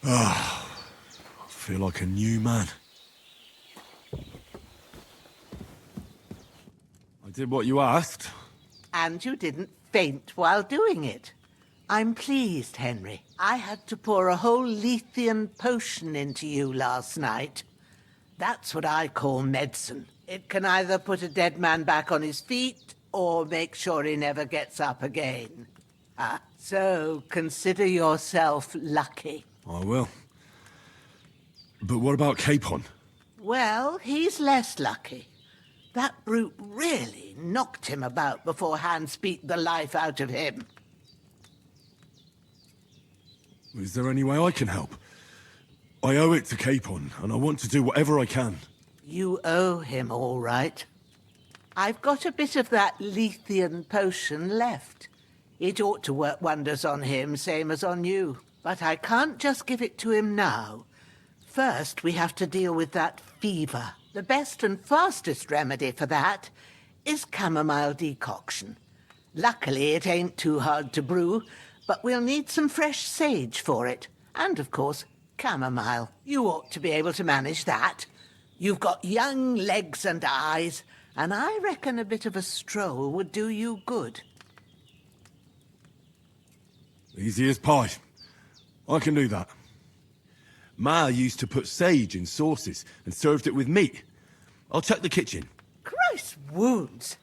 I feel like a new man. I'd did what you asked. And you didn't faint while doing it. I'm pleased, Henry. I had to pour a whole Lethean potion into you last night. That's what I call medicine. It can either put a dead man back on his feet or make sure he never gets up again. So consider yourself lucky. I will. But what about Capon? Well, he's less lucky. That brute really knocked him about before Hans beat the life out of him. Is there any way I can help? I owe it to Capon, and I want to do whatever I can. You owe him, all right. I've got a bit of that Lethean potion left. It ought to work wonders on him, same as on you. But I can't just give it to him now. First, we have to deal with that fever. The best and fastest remedy for that is chamomile decoction. Luckily, it ain't too hard to brew, but we'll need some fresh sage for it. And, of course, chamomile. You ought to be able to manage that. You've got young legs and eyes, and I reckon a bit of a stroll would do you good. Easy as pie. I can do that. Ma used to put sage in sauces and served it with meat. I'll check the kitchen. Christ wounds!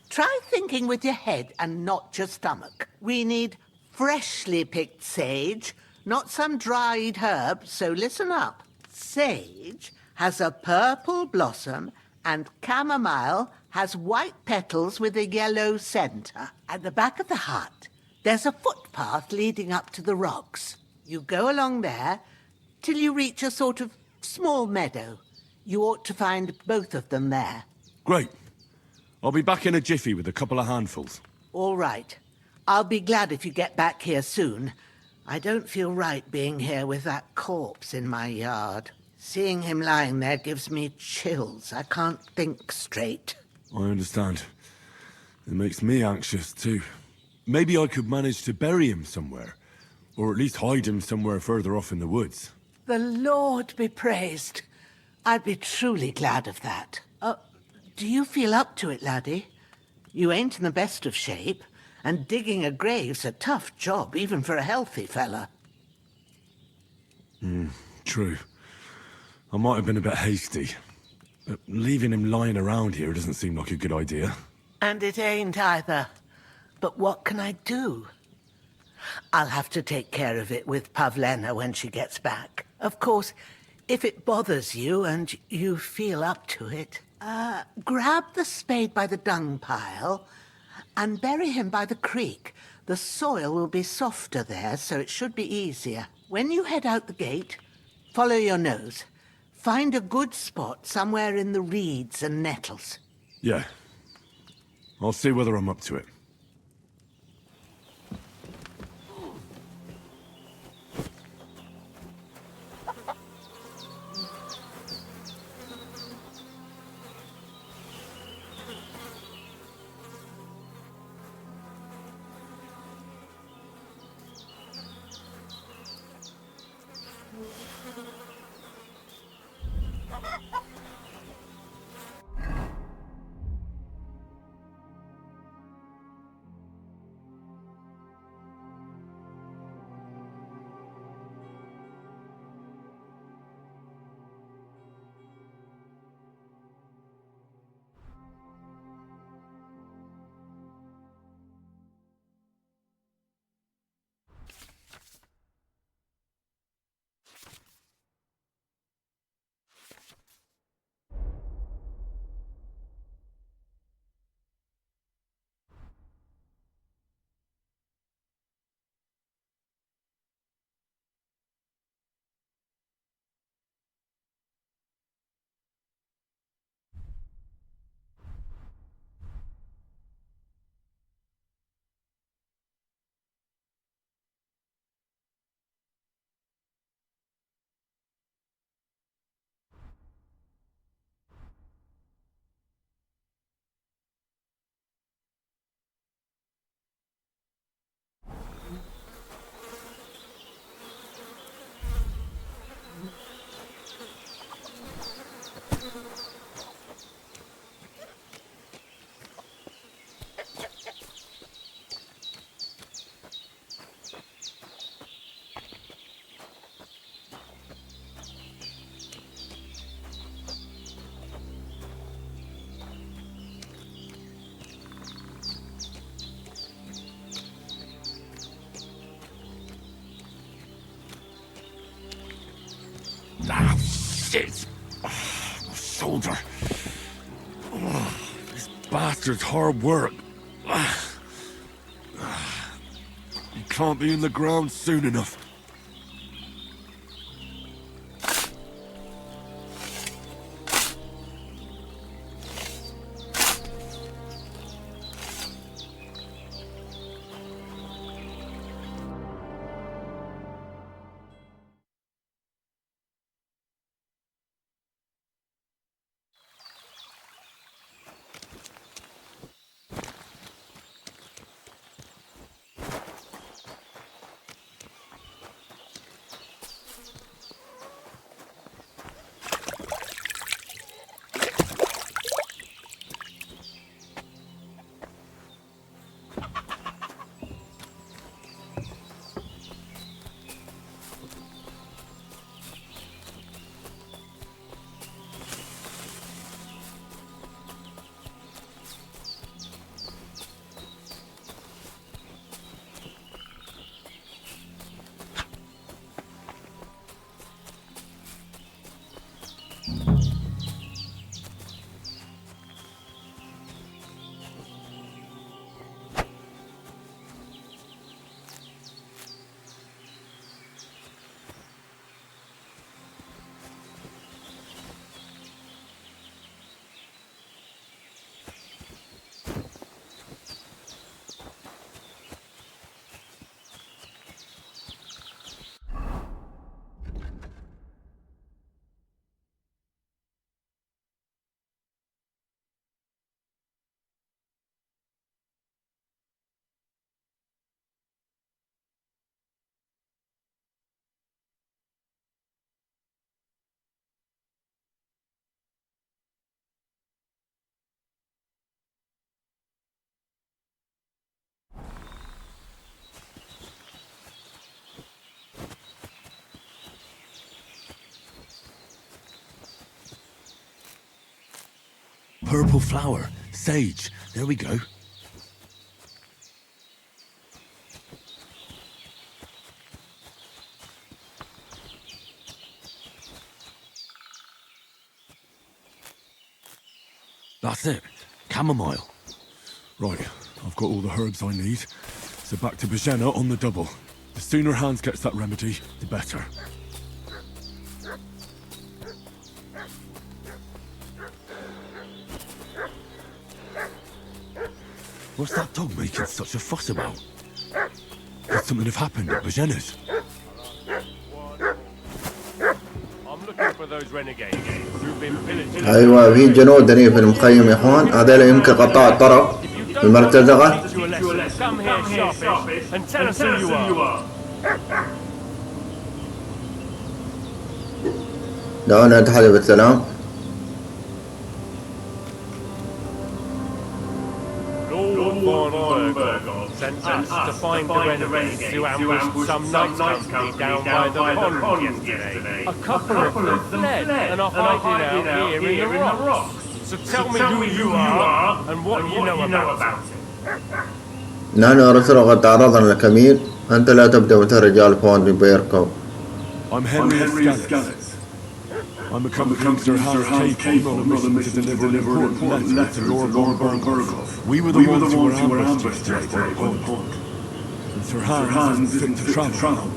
Try thinking with your head and not your stomach. We need freshly picked sage, not some dried herb, so listen up. Sage has a purple blossom and chamomile has white petals with a yellow centre. At the back of the hut, there's a footpath leading up to the rocks. You go along there till you reach a sort of small meadow. You ought to find both of them there. Great. I'll be back in a jiffy with a couple of handfuls. All right. I'll be glad if you get back here soon. I don't feel right being here with that corpse in my yard. Seeing him lying there gives me chills. I can't think straight. I understand. It makes me anxious too. Maybe I could manage to bury him somewhere. Or at least hide him somewhere further off in the woods. The Lord be praised. I'd be truly glad of that. Do you feel up to it, laddie? You ain't in the best of shape, and digging a grave's a tough job, even for a healthy fella. True. I might have been a bit hasty. But leaving him lying around here doesn't seem like a good idea. And it ain't either. But what can I do? I'll have to take care of it with Pavlena when she gets back. Of course, if it bothers you and you feel up to it, grab the spade by the dung pile and bury him by the creek. The soil will be softer there, so it should be easier. When you head out the gate, follow your nose. Find a good spot somewhere in the reeds and nettles. Yeah. I'll see whether I'm up to it. Shit! My shoulder. This bastard's hard work. You can't be in the ground soon enough. Purple flower. Sage. There we go. That's it. Chamomile. Right, I've got all the herbs I need. So back to Bajena on the double. The sooner Hans gets that remedy, the better. What's that dog making such a fuss about? Could something have happened at Bajena's? I'm looking for those renegades who've been pillaging. ايوه في جنود هني في المخيم يا اخوان، هذول يمكن قطاع الطرف المرتزقة. Come here, sharpish, and tell us who you are. دعونا نتحدث بالسلام. Sent us to find the renegades who ambushed some knights company down by the pond yesterday. A couple of them fled and are hiding out here in the rocks. So tell me who you are and what you know about it. نحن رسل قد تعرضنا لكمين. أنت لا تبدأ مثل رجال فوند بيركو. I'm Henry Scalise. I'm a company Hans came on a mission to deliver an important letter to Lord Burgos. We were the ones who were ambushed today by the pond. And Sir Hans isn't fit to travel.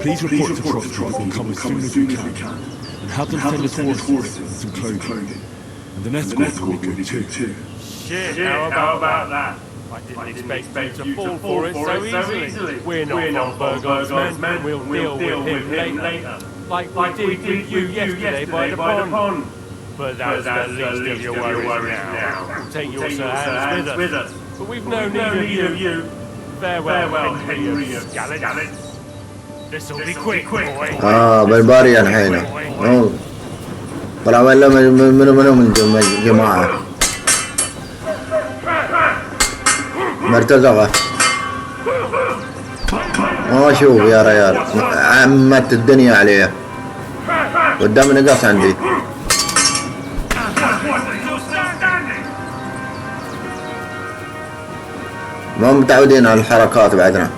Please report to Trustee and come as soon as we can. And have them send us horses and some clothing. And an escort will be good too. Shit, how about that? I didn't expect you to fall for it so easily. We're not Burgos men. We'll deal with him later. Like we did with you yesterday by the pond. But that's the least of your worries now. We'll take your Sir Hans with us. But we've no need of you. Farewell, Henry of Scalise. This'll be quick, boy. بالبارية الحين. طلع ولا من جماعة مرتزقة. ما شوف يا ريال عمت الدنيا عليه قدام نقص عندي. ما متعودين على الحركات بعدنا.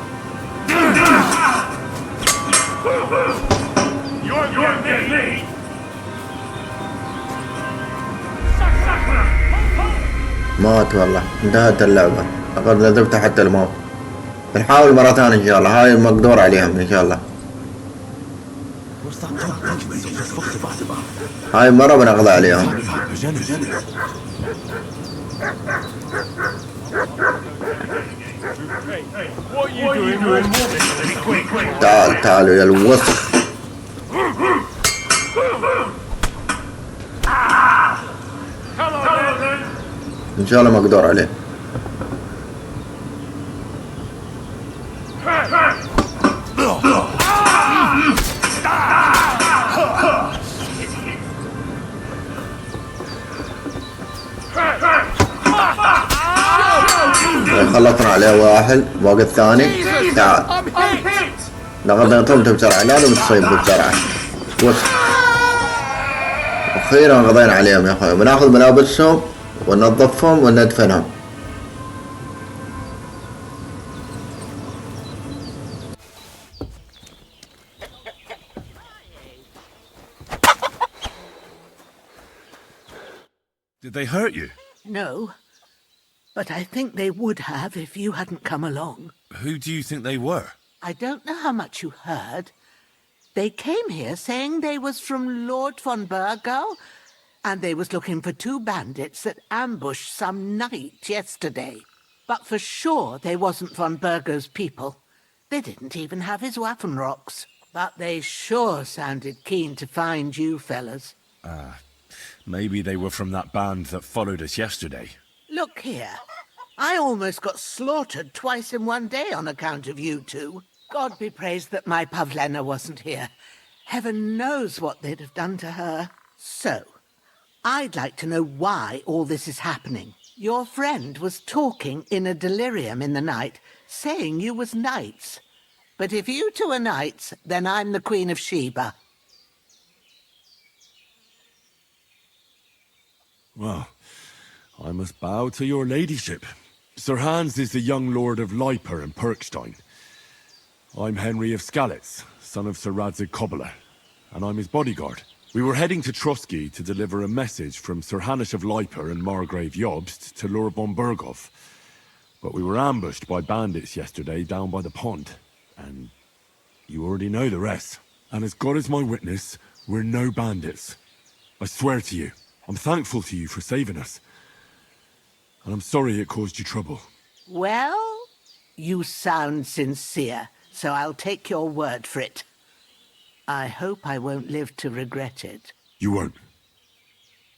مات والله، انتهت اللعبة، لقد لذبت حتى الموت. بنحاول مرة ثانية ان شاء الله، هاي المقدور عليهم ان شاء الله. هاي المرة بنقضي عليهم. تعالوا يا الوسخ. ان شاء الله مقدور عليه. خلطنا عليه واحد، باقي الثاني. تعال لقد قمت بسرعة، لازم تصيب بسرعة. وسخ. أخيرا قضينا عليهم يا أخوي. بناخذ ملابسهم وننظفهم وندفنهم. Did they hurt you? No, but I think they would have if you hadn't come along. Who do you think they were? I don't know how much you heard. They came here saying they was from Lord von Burgo, and they was looking for 2 bandits that ambushed some knight yesterday. But for sure they wasn't von Burgo's people. They didn't even have his Waffenrocks. But they sure sounded keen to find you fellas. Maybe they were from that band that followed us yesterday. Look here. I almost got slaughtered twice in one day on account of you two. God be praised that my Pavlena wasn't here. Heaven knows what they'd have done to her. So, I'd like to know why all this is happening. Your friend was talking in a delirium in the night, saying you was knights. But if you two are knights, then I'm the Queen of Sheba. Well, I must bow to your ladyship. Sir Hans is the young lord of Leiper and Perkstein. I'm Henry of Skalitz, son of Sir Radzig Kobyla, and I'm his bodyguard. We were heading to Trotsky to deliver a message from Sir Hanish of Leiper and Margrave Jobst to Lord von Burgov. But we were ambushed by bandits yesterday down by the pond, and you already know the rest. And as God is my witness, we're no bandits. I swear to you, I'm thankful to you for saving us. And I'm sorry it caused you trouble. Well, you sound sincere, so I'll take your word for it. I hope I won't live to regret it. You won't.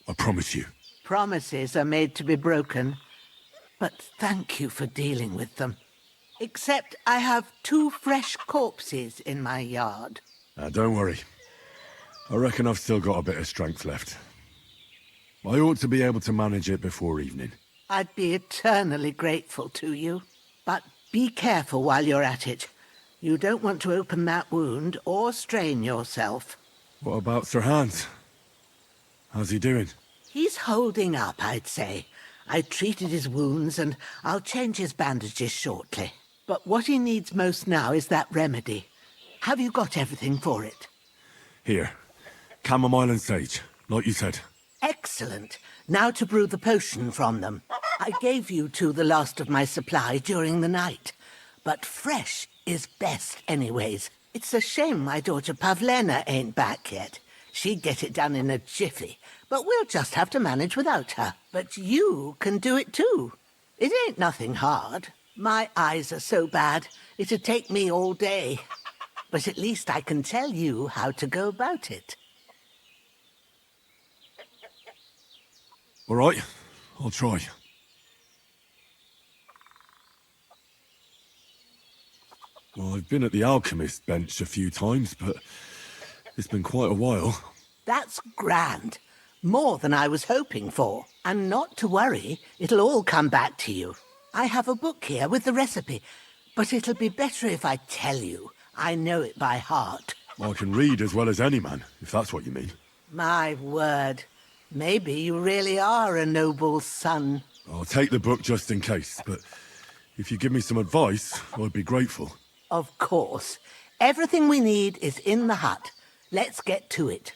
I promise you. Promises are made to be broken, but thank you for dealing with them. Except I have 2 fresh corpses in my yard. Don't worry. I reckon I've still got a bit of strength left. I ought to be able to manage it before evening. I'd be eternally grateful to you. But be careful while you're at it. You don't want to open that wound or strain yourself. What about Sir Hans? How's he doing? He's holding up, I'd say. I treated his wounds and I'll change his bandages shortly. But what he needs most now is that remedy. Have you got everything for it? Here. Chamomile and sage, like you said. Excellent. Now to brew the potion from them. I gave you 2 the last of my supply during the night. But fresh is best anyways. It's a shame my daughter Pavlena ain't back yet. She'd get it done in a jiffy. But we'll just have to manage without her. But you can do it too. It ain't nothing hard. My eyes are so bad, it'd take me all day. But at least I can tell you how to go about it. All right, I'll try. Well, I've been at the alchemist bench a few times, but it's been quite a while. That's grand. More than I was hoping for. And not to worry, it'll all come back to you. I have a book here with the recipe, but it'll be better if I tell you. I know it by heart. I can read as well as any man, if that's what you mean. My word. Maybe you really are a noble son. I'll take the book just in case, but if you give me some advice, I'd be grateful. Of course. Everything we need is in the hut. Let's get to it.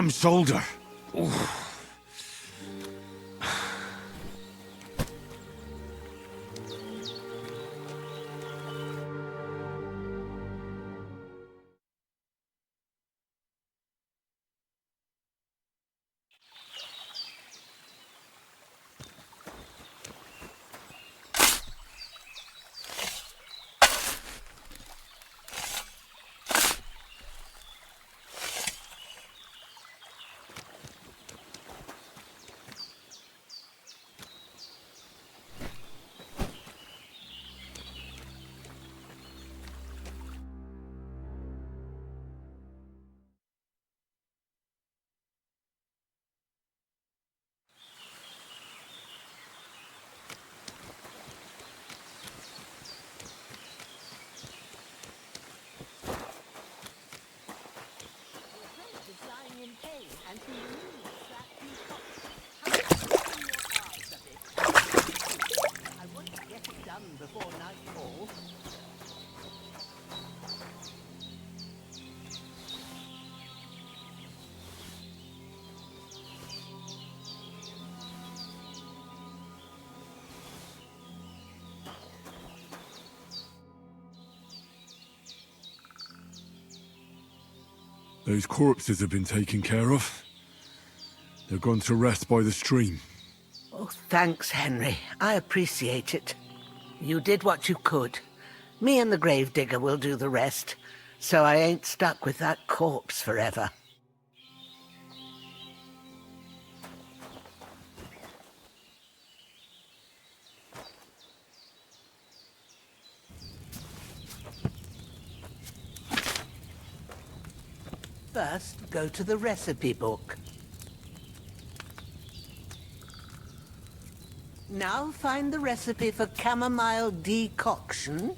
damn shoulder. Those corpses have been taken care of. They're gone to rest by the stream. Oh, thanks, Henry. I appreciate it. You did what you could. Me and the gravedigger will do the rest, so I ain't stuck with that corpse forever. First, go to the recipe book. Now find the recipe for chamomile decoction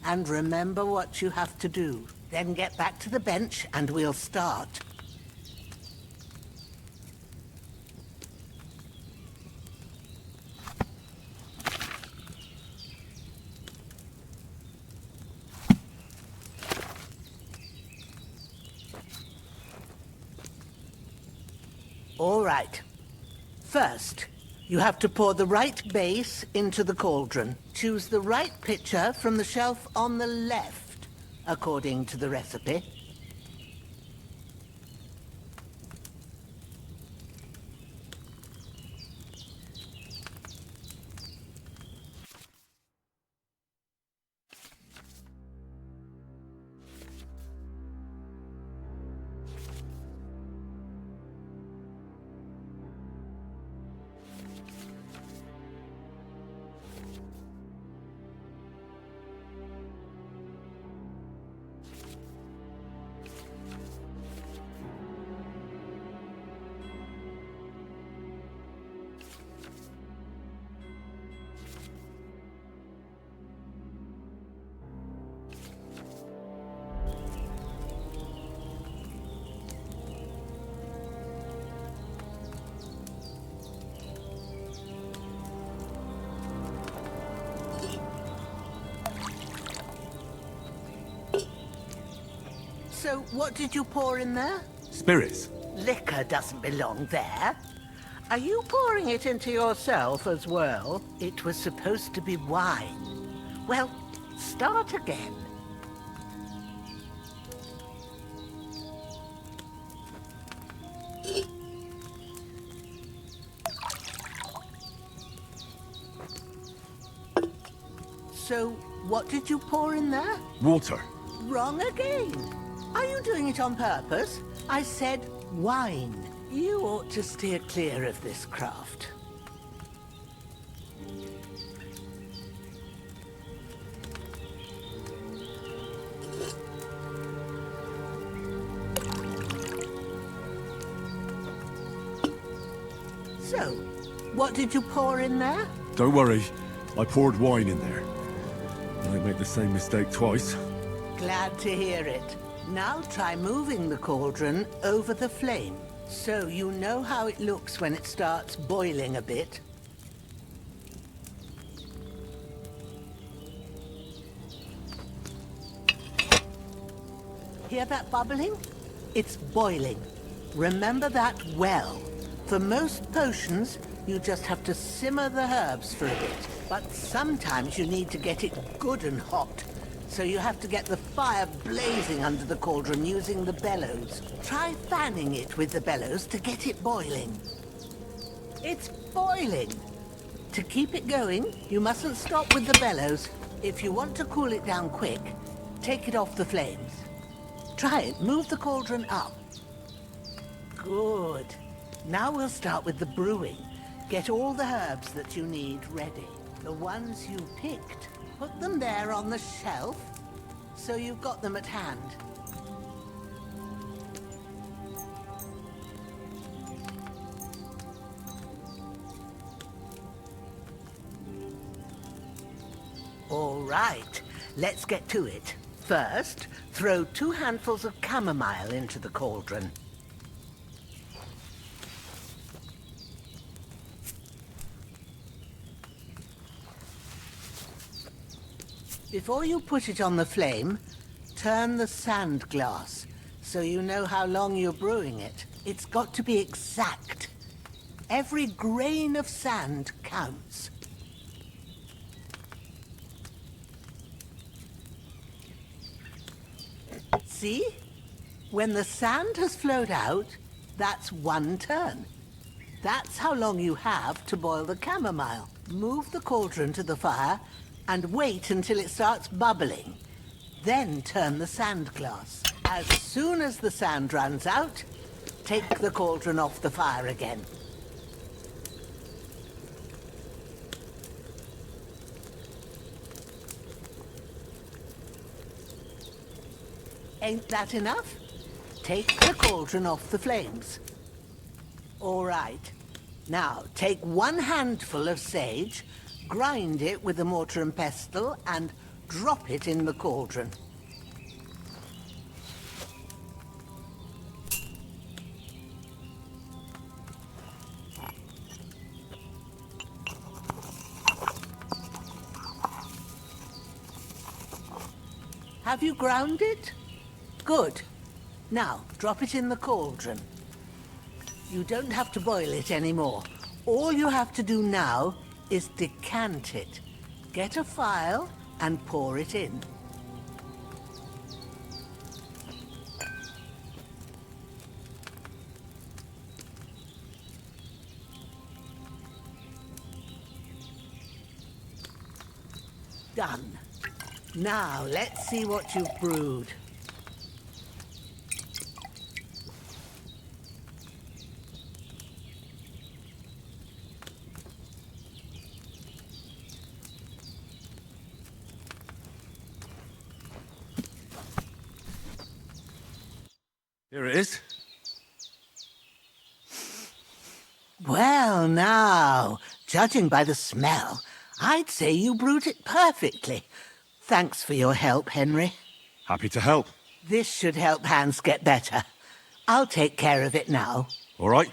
and remember what you have to do. Then get back to the bench and we'll start. All right. First, you have to pour the right base into the cauldron. Choose the right pitcher from the shelf on the left, according to the recipe. So, what did you pour in there? Spirits. Liquor doesn't belong there. Are you pouring it into yourself as well? It was supposed to be wine. Well, start again. So, what did you pour in there? Water. Wrong again. Are you doing it on purpose? I said wine. You ought to steer clear of this craft. So, what did you pour in there? Don't worry, I poured wine in there. I won't make the same mistake twice. Glad to hear it. Now try moving the cauldron over the flame, so you know how it looks when it starts boiling a bit. Hear that bubbling? It's boiling. Remember that well. For most potions, you just have to simmer the herbs for a bit. But sometimes you need to get it good and hot. So you have to get the fire blazing under the cauldron using the bellows. Try fanning it with the bellows to get it boiling. It's boiling! To keep it going, you mustn't stop with the bellows. If you want to cool it down quick, take it off the flames. Try it. Move the cauldron up. Good. Now we'll start with the brewing. Get all the herbs that you need ready. The ones you picked. Put them there on the shelf, so you've got them at hand. All right, let's get to it. First, throw 2 handfuls of chamomile into the cauldron. Before you put it on the flame, turn the sand glass so you know how long you're brewing it. It's got to be exact. Every grain of sand counts. See? When the sand has flowed out, that's 1 turn. That's how long you have to boil the chamomile. Move the cauldron to the fire and wait until it starts bubbling. Then turn the sand glass. As soon as the sand runs out, take the cauldron off the fire again. Ain't that enough? Take the cauldron off the flames. All right. Now, take 1 handful of sage, grind it with a mortar and pestle, and drop it in the cauldron. Have you ground it? Good. Now, drop it in the cauldron. You don't have to boil it anymore. All you have to do now is decant it. Get a phial and pour it in. Done. Now, let's see what you've brewed. Here it is. Well, now, judging by the smell, I'd say you brewed it perfectly. Thanks for your help, Henry. Happy to help. This should help Hans get better. I'll take care of it now. All right.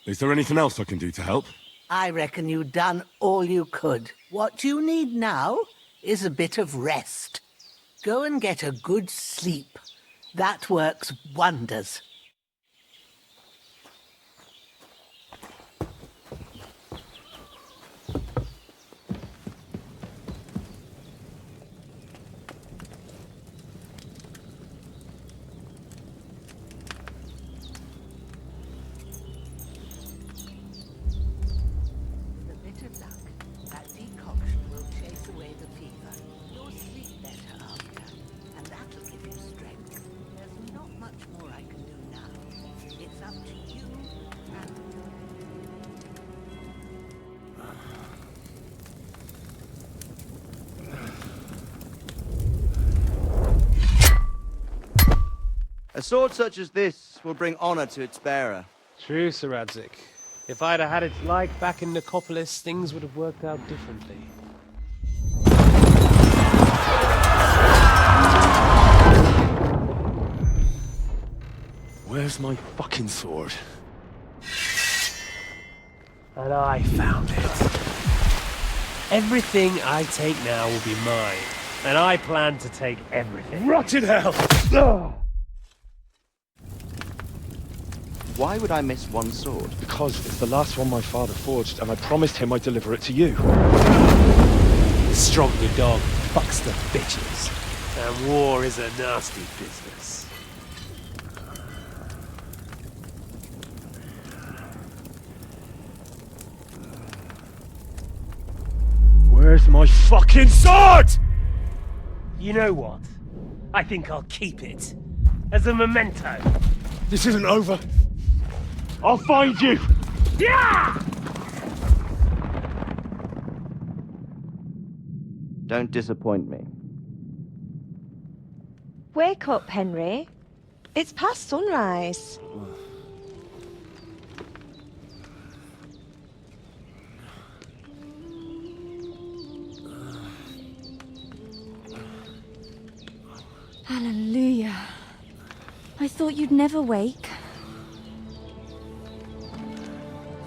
Is there anything else I can do to help? I reckon you've done all you could. What you need now is a bit of rest. Go and get a good sleep. That works wonders. A sword such as this will bring honor to its bearer. True, Sir Radzik. If I'd have had its like back in Nicopolis, things would have worked out differently. Where's my fucking sword? And I found it. Everything I take now will be mine. And I plan to take everything. Rotted hell! Why would I miss one sword? Because it's the last one my father forged, and I promised him I'd deliver it to you. Stronger dog fucks the bitches. And war is a nasty business. Where's my fucking sword? You know what? I think I'll keep it. As a memento. This isn't over. I'll find you! Yeah! Don't disappoint me. Wake up, Henry. It's past sunrise. Hallelujah. I thought you'd never wake.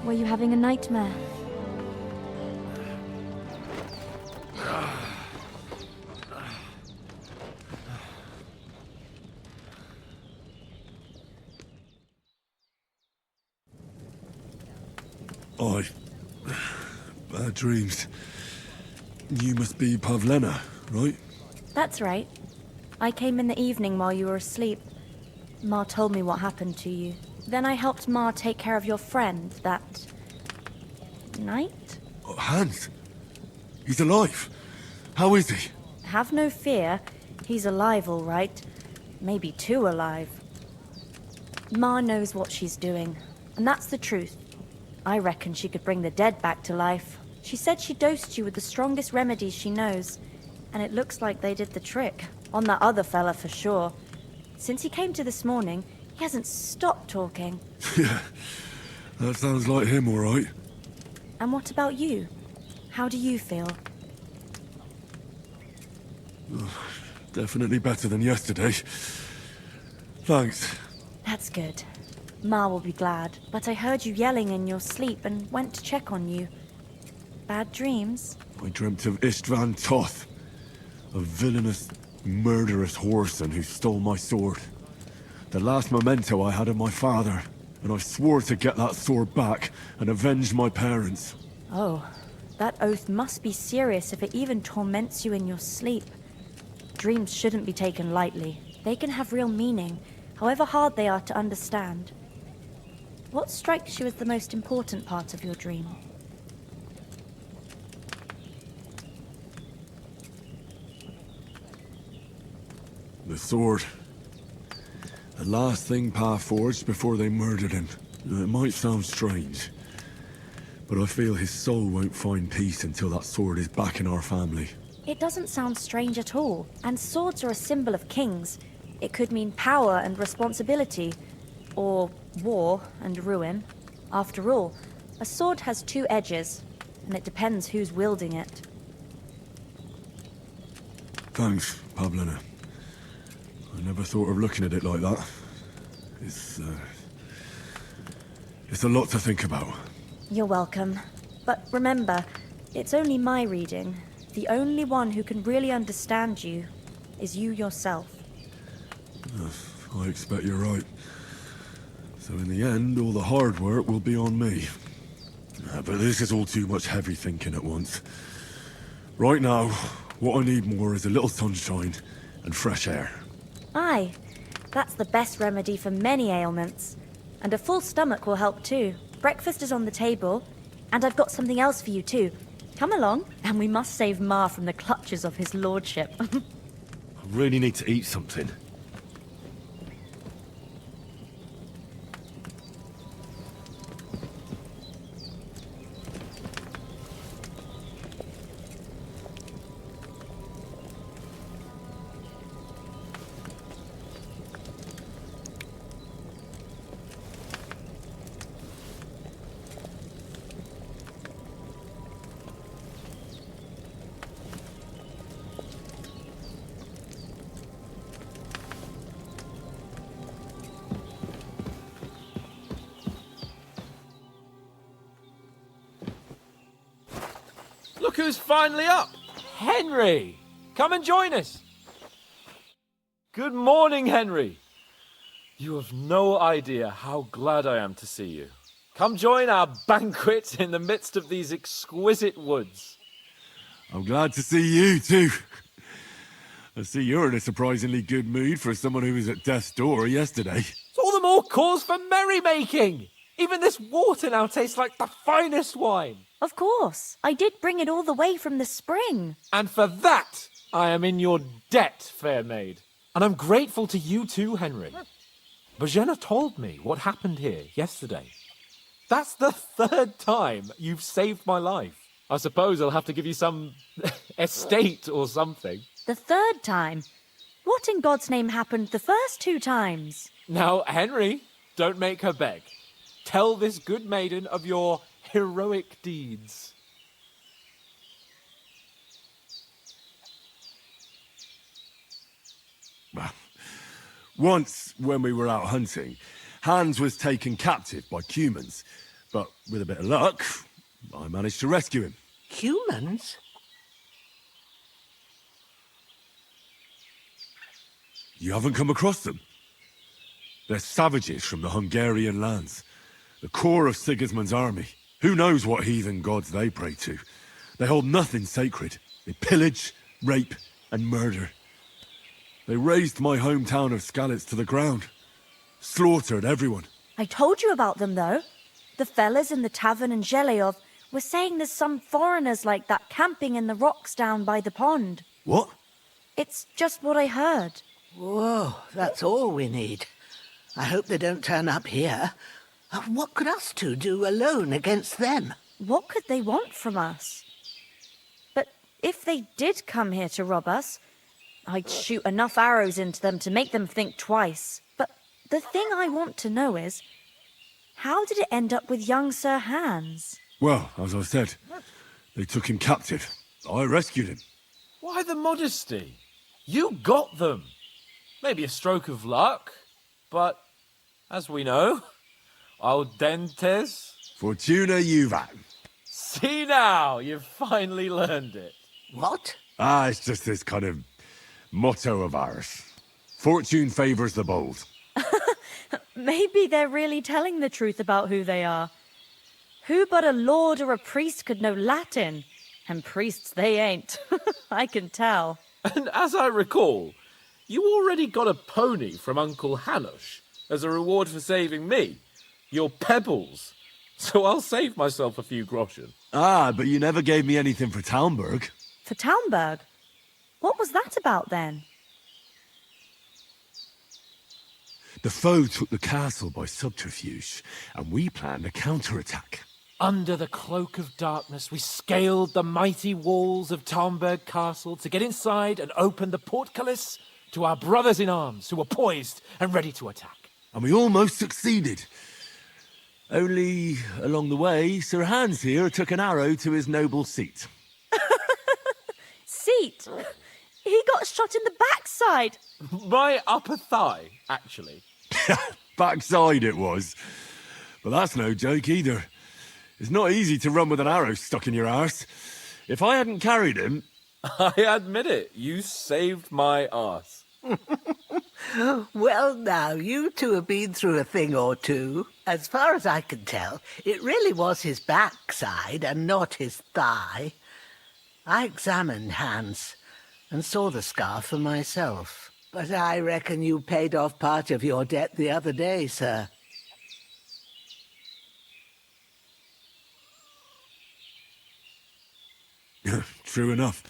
Were you having a nightmare? Bad dreams. You must be Pavlena, right? That's right. I came in the evening while you were asleep. Ma told me what happened to you. Then I helped Ma take care of your friend that night? Oh, Hans! He's alive! How is he? Have no fear. He's alive, all right. Maybe too alive. Ma knows what she's doing, and that's the truth. I reckon she could bring the dead back to life. She said she dosed you with the strongest remedies she knows, and it looks like they did the trick. On that other fella for sure. Since he came to this morning, he hasn't stopped talking. Yeah, that sounds like him, all right. And what about you? How do you feel? Definitely better than yesterday. Thanks. That's good. Ma will be glad, but I heard you yelling in your sleep and went to check on you. Bad dreams? I dreamt of Istvan Toth, a villainous, murderous whoreson who stole my sword. The last memento I had of my father, and I swore to get that sword back and avenge my parents. Oh, that oath must be serious if it even torments you in your sleep. Dreams shouldn't be taken lightly. They can have real meaning, however hard they are to understand. What strikes you as the most important part of your dream? The sword. The last thing Pa forged before they murdered him. It might sound strange, but I feel his soul won't find peace until that sword is back in our family. It doesn't sound strange at all, and swords are a symbol of kings. It could mean power and responsibility, or war and ruin. After all, a sword has two edges, and it depends who's wielding it. Thanks, Pavlena. I never thought of looking at it like that. It's a lot to think about. You're welcome. But remember, it's only my reading. The only one who can really understand you is you yourself. I expect you're right. So in the end, all the hard work will be on me. But this is all too much heavy thinking at once. Right now, what I need more is a little sunshine and fresh air. Aye, that's the best remedy for many ailments. And a full stomach will help too. Breakfast is on the table, and I've got something else for you too. Come along, and we must save Ma from the clutches of his lordship. I really need to eat something. Look who's finally up! Henry! Come and join us! Good morning, Henry! You have no idea how glad I am to see you. Come join our banquet in the midst of these exquisite woods. I'm glad to see you too. I see you're in a surprisingly good mood for someone who was at death's door yesterday. It's all the more cause for merrymaking. Even this water now tastes like the finest wine. Of course. I did bring it all the way from the spring. And for that, I am in your debt, fair maid. And I'm grateful to you too, Henry. Bojena told me what happened here yesterday. That's the 3rd time you've saved my life. I suppose I'll have to give you some estate or something. The 3rd time? What in God's name happened the first 2 times? Now, Henry, don't make her beg. Tell this good maiden of your heroic deeds. Well, once, when we were out hunting, Hans was taken captive by humans. But with a bit of luck, I managed to rescue him. Humans? You haven't come across them? They're savages from the Hungarian lands. The core of Sigismund's army. Who knows what heathen gods they pray to? They hold nothing sacred. They pillage, rape, and murder. They razed my hometown of Skalitz to the ground. Slaughtered everyone. I told you about them, though. The fellas in the tavern in Zheleov were saying there's some foreigners like that camping in the rocks down by the pond. What? It's just what I heard. Whoa, that's all we need. I hope they don't turn up here. What could us two do alone against them? What could they want from us? But if they did come here to rob us, I'd shoot enough arrows into them to make them think twice. But the thing I want to know is, how did it end up with young Sir Hans? Well, as I said, they took him captive. I rescued him. Why the modesty? You got them. Maybe a stroke of luck, but as we know, audentes. Fortuna juvat. See now, you've finally learned it. What? It's just this kind of motto of ours. Fortune favors the bold. Maybe they're really telling the truth about who they are. Who but a lord or a priest could know Latin? And priests they ain't. I can tell. And as I recall, you already got a pony from Uncle Hanush as a reward for saving me. Your pebbles. So I'll save myself a few groschen. But you never gave me anything for Talmberg. For Talmberg? What was that about then? The foe took the castle by subterfuge, and we planned a counterattack. Under the cloak of darkness, we scaled the mighty walls of Talmberg Castle to get inside and open the portcullis to our brothers in arms who were poised and ready to attack. And we almost succeeded. Only, along the way, Sir Hans here took an arrow to his noble seat. Seat? He got shot in the backside. My upper thigh, actually. Backside it was. But that's no joke either. It's not easy to run with an arrow stuck in your arse. If I hadn't carried him... I admit it, you saved my arse. Well, now, you two have been through a thing or two. As far as I can tell, it really was his backside and not his thigh. I examined Hans and saw the scar for myself. But I reckon you paid off part of your debt the other day, sir. True enough.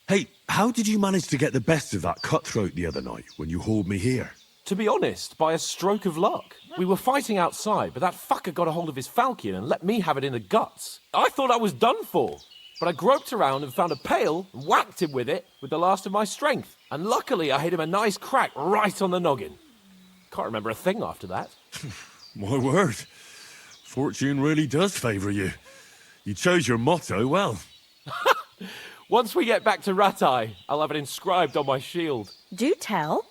Hey, how did you manage to get the best of that cutthroat the other night when you hauled me here? To be honest, by a stroke of luck. We were fighting outside, but that fucker got a hold of his falchion and let me have it in the guts. I thought I was done for. But I groped around and found a pail and whacked him with it with the last of my strength. And luckily I hit him a nice crack right on the noggin. Can't remember a thing after that. My word. Fortune really does favour you. You chose your motto well. Once we get back to Ratai, I'll have it inscribed on my shield. Do tell.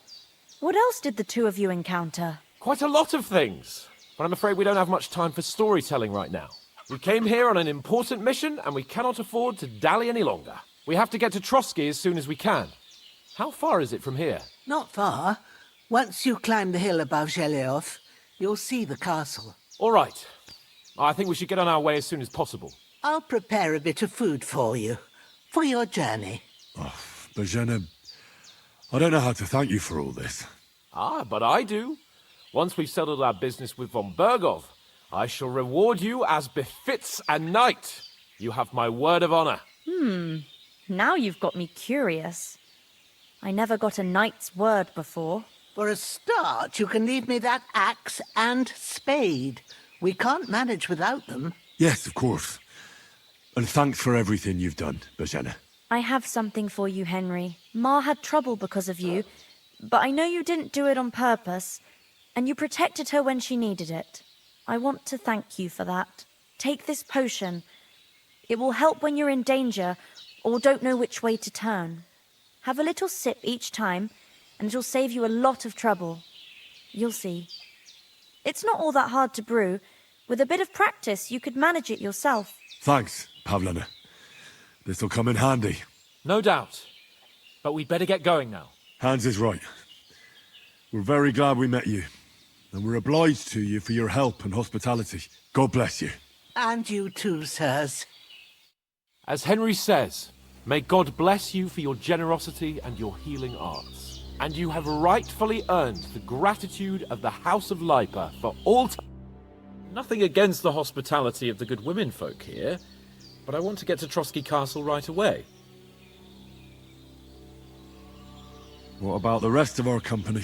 What else did the two of you encounter? Quite a lot of things. But I'm afraid we don't have much time for storytelling right now. We came here on an important mission, and we cannot afford to dally any longer. We have to get to Trotsky as soon as we can. How far is it from here? Not far. Once you climb the hill above Geleoth, you'll see the castle. All right. I think we should get on our way as soon as possible. I'll prepare a bit of food for you, for your journey. Oh, Bajena, I don't know how to thank you for all this. Ah, but I do. Once we've settled our business with von Bergov, I shall reward you as befits a knight. You have my word of honor. Now you've got me curious. I never got a knight's word before. For a start, you can leave me that axe and spade. We can't manage without them. Yes, of course. And thanks for everything you've done, Bajena. I have something for you, Henry. Ma had trouble because of you, but I know you didn't do it on purpose, and you protected her when she needed it. I want to thank you for that. Take this potion. It will help when you're in danger or don't know which way to turn. Have a little sip each time, and it'll save you a lot of trouble. You'll see. It's not all that hard to brew. With a bit of practice, you could manage it yourself. Thanks, Pavlana. This'll come in handy. No doubt. But we'd better get going now. Hans is right. We're very glad we met you. And we're obliged to you for your help and hospitality. God bless you. And you too, sirs. As Henry says, may God bless you for your generosity and your healing arts. And you have rightfully earned the gratitude of the House of Lipa for all time. Nothing against the hospitality of the good women folk here, but I want to get to Trotsky Castle right away. What about the rest of our company?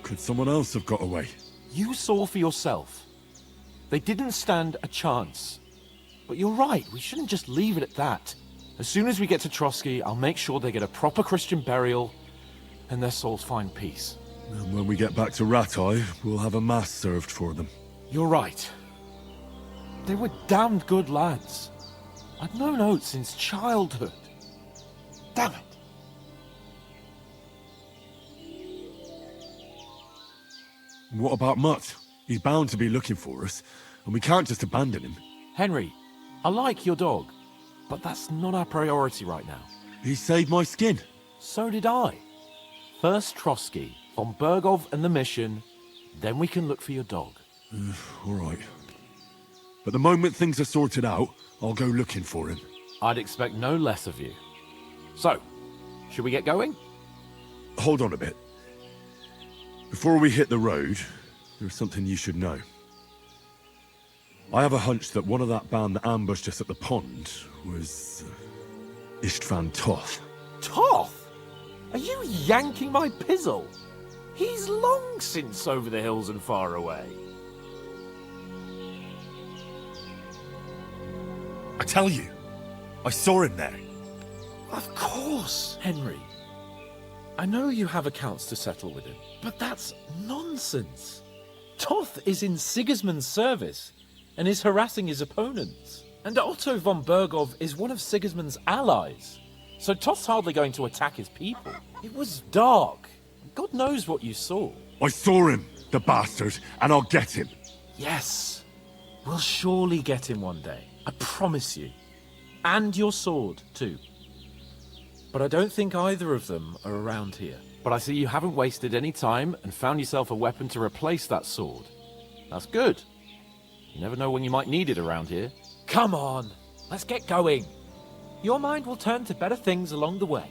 Could someone else have got away? You saw for yourself. They didn't stand a chance. But you're right, we shouldn't just leave it at that. As soon as we get to Trotsky, I'll make sure they get a proper Christian burial and their souls find peace. And when we get back to Ratai, we'll have a mass served for them. You're right. They were damned good lads. I've known Oates since childhood. Damn it. What about Mutt? He's bound to be looking for us, and we can't just abandon him. Henry, I like your dog, but that's not our priority right now. He saved my skin. So did I. First Trotsky, von Bergov and the mission, then we can look for your dog. All right. But the moment things are sorted out, I'll go looking for him. I'd expect no less of you. So, should we get going? Hold on a bit. Before we hit the road, there's something you should know. I have a hunch that one of that band that ambushed us at the pond was Istvan Toth. Toth? Are you yanking my pizzle? He's long since over the hills and far away. I tell you, I saw him there. Of course, Henry. I know you have accounts to settle with him, but that's nonsense. Toth is in Sigismund's service and is harassing his opponents. And Otto von Bergov is one of Sigismund's allies. So Toth's hardly going to attack his people. It was dark. God knows what you saw. I saw him, the bastard, and I'll get him. Yes. We'll surely get him one day. I promise you. And your sword, too. But I don't think either of them are around here. But I see you haven't wasted any time and found yourself a weapon to replace that sword. That's good. You never know when you might need it around here. Come on, let's get going. Your mind will turn to better things along the way.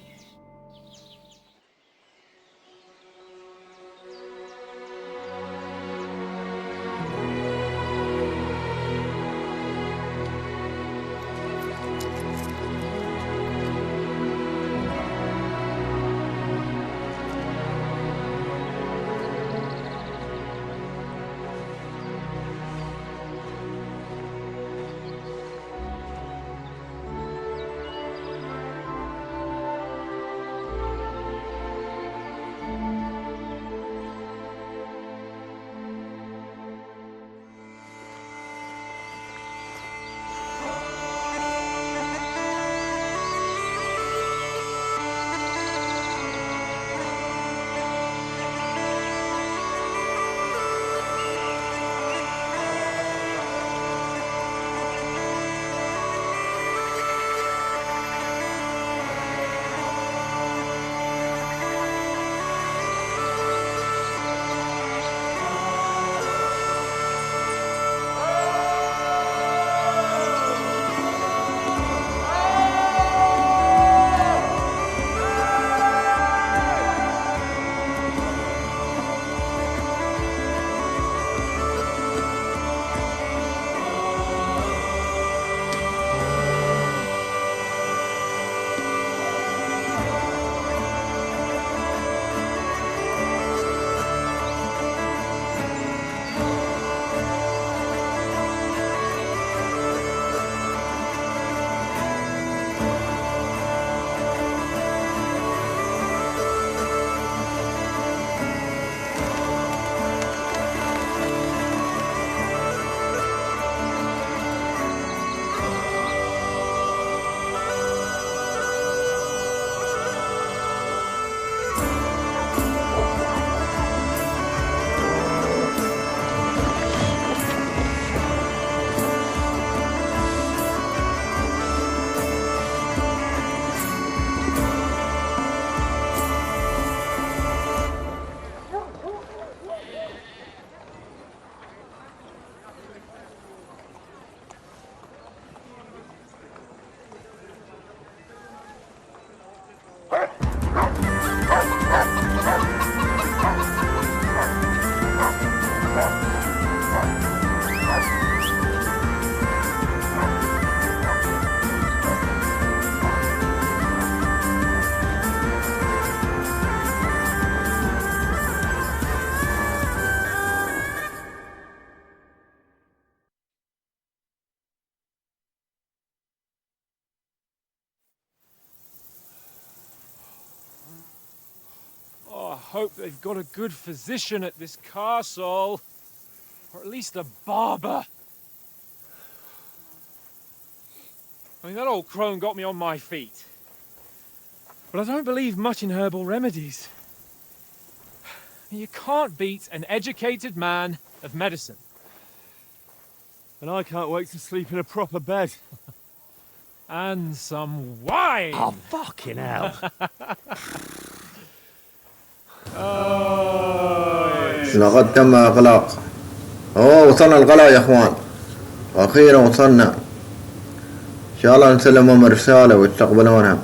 hope they've got a good physician at this castle. Or at least a barber. I mean, that old crone got me on my feet. But I don't believe much in herbal remedies. You can't beat an educated man of medicine. And I can't wait to sleep in a proper bed. And some wine! Oh, fucking hell. لقد تم إغلاق. وصلنا القلعة يا إخوان. وأخيرا وصلنا. إن شاء الله نسلمهم رسالة ويستقبلونها.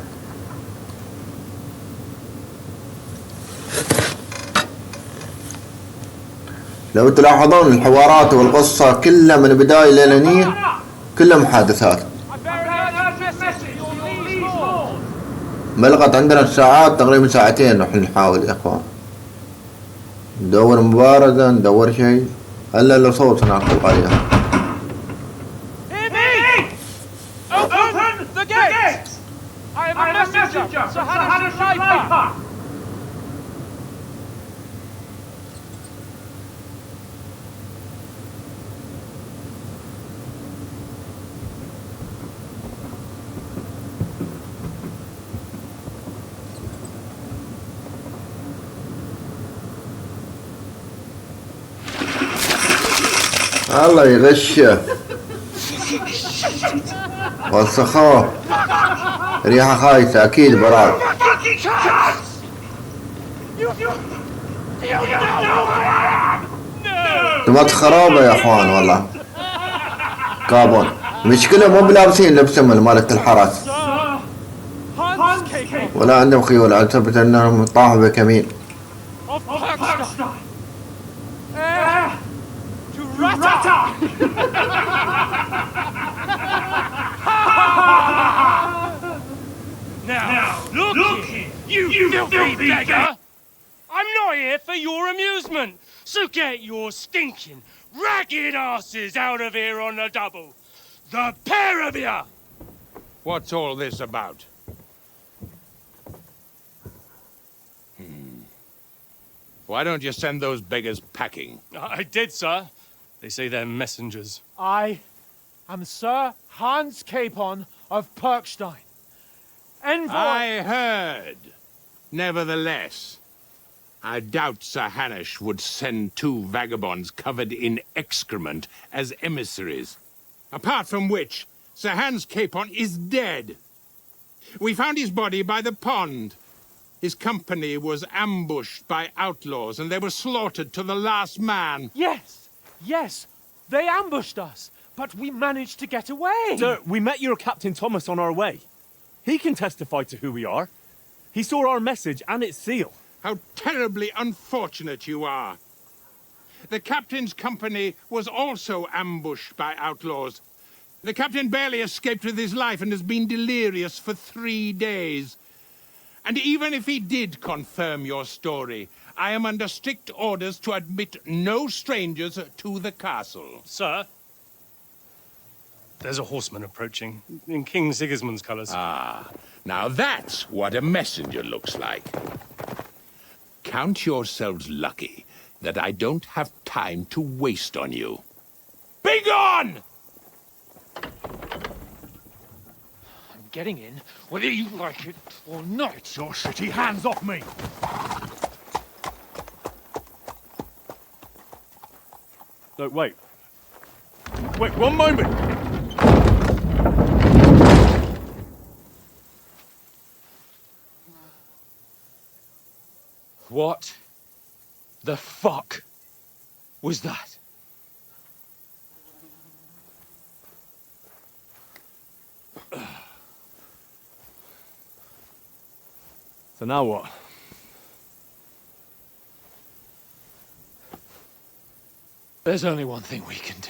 لو تلاحظون الحوارات والقصة كلها من البداية إلى النهاية كلها محادثات. بلغت عندنا الساعات تقريبا ساعتين نحن نحاول يا إخوان. ندور مبارزة ندور شيء إلا لو صوت هناك في القرية. Open the gate! I am a messenger, so how does Sniper? الله يغشه والسخاء ريحة خايسة أكيد براد. تمت خرابة يا أخوان والله. كابون مشكلة مو بلابسين لبسهم مالت الحرس ولا عندهم خيول على سبب أنهم طاحوا بكمين. Now, look here, you filthy beggar! I'm not here for your amusement, so get your stinking, ragged asses out of here on the double. The pair of you! What's all this about? Why don't you send those beggars packing? I did, sir. They say they're messengers. I am Sir Hans Capon of Perkstein. Envoy... I heard. Nevertheless, I doubt Sir Hanush would send two vagabonds covered in excrement as emissaries. Apart from which, Sir Hans Capon is dead. We found his body by the pond. His company was ambushed by outlaws and they were slaughtered to the last man. Yes, yes, they ambushed us, but we managed to get away. Sir, we met your Captain Thomas on our way. He can testify to who we are. He saw our message and its seal. How terribly unfortunate you are. The captain's company was also ambushed by outlaws. The captain barely escaped with his life and has been delirious for 3 days. And even if he did confirm your story, I am under strict orders to admit no strangers to the castle. Sir? There's a horseman approaching, in King Sigismund's colours. Ah, now that's what a messenger looks like. Count yourselves lucky that I don't have time to waste on you. Be gone! I'm getting in, whether you like it or not. Get your shitty hands off me! No, wait. Wait, one moment! What the fuck was that? So now what? There's only one thing we can do.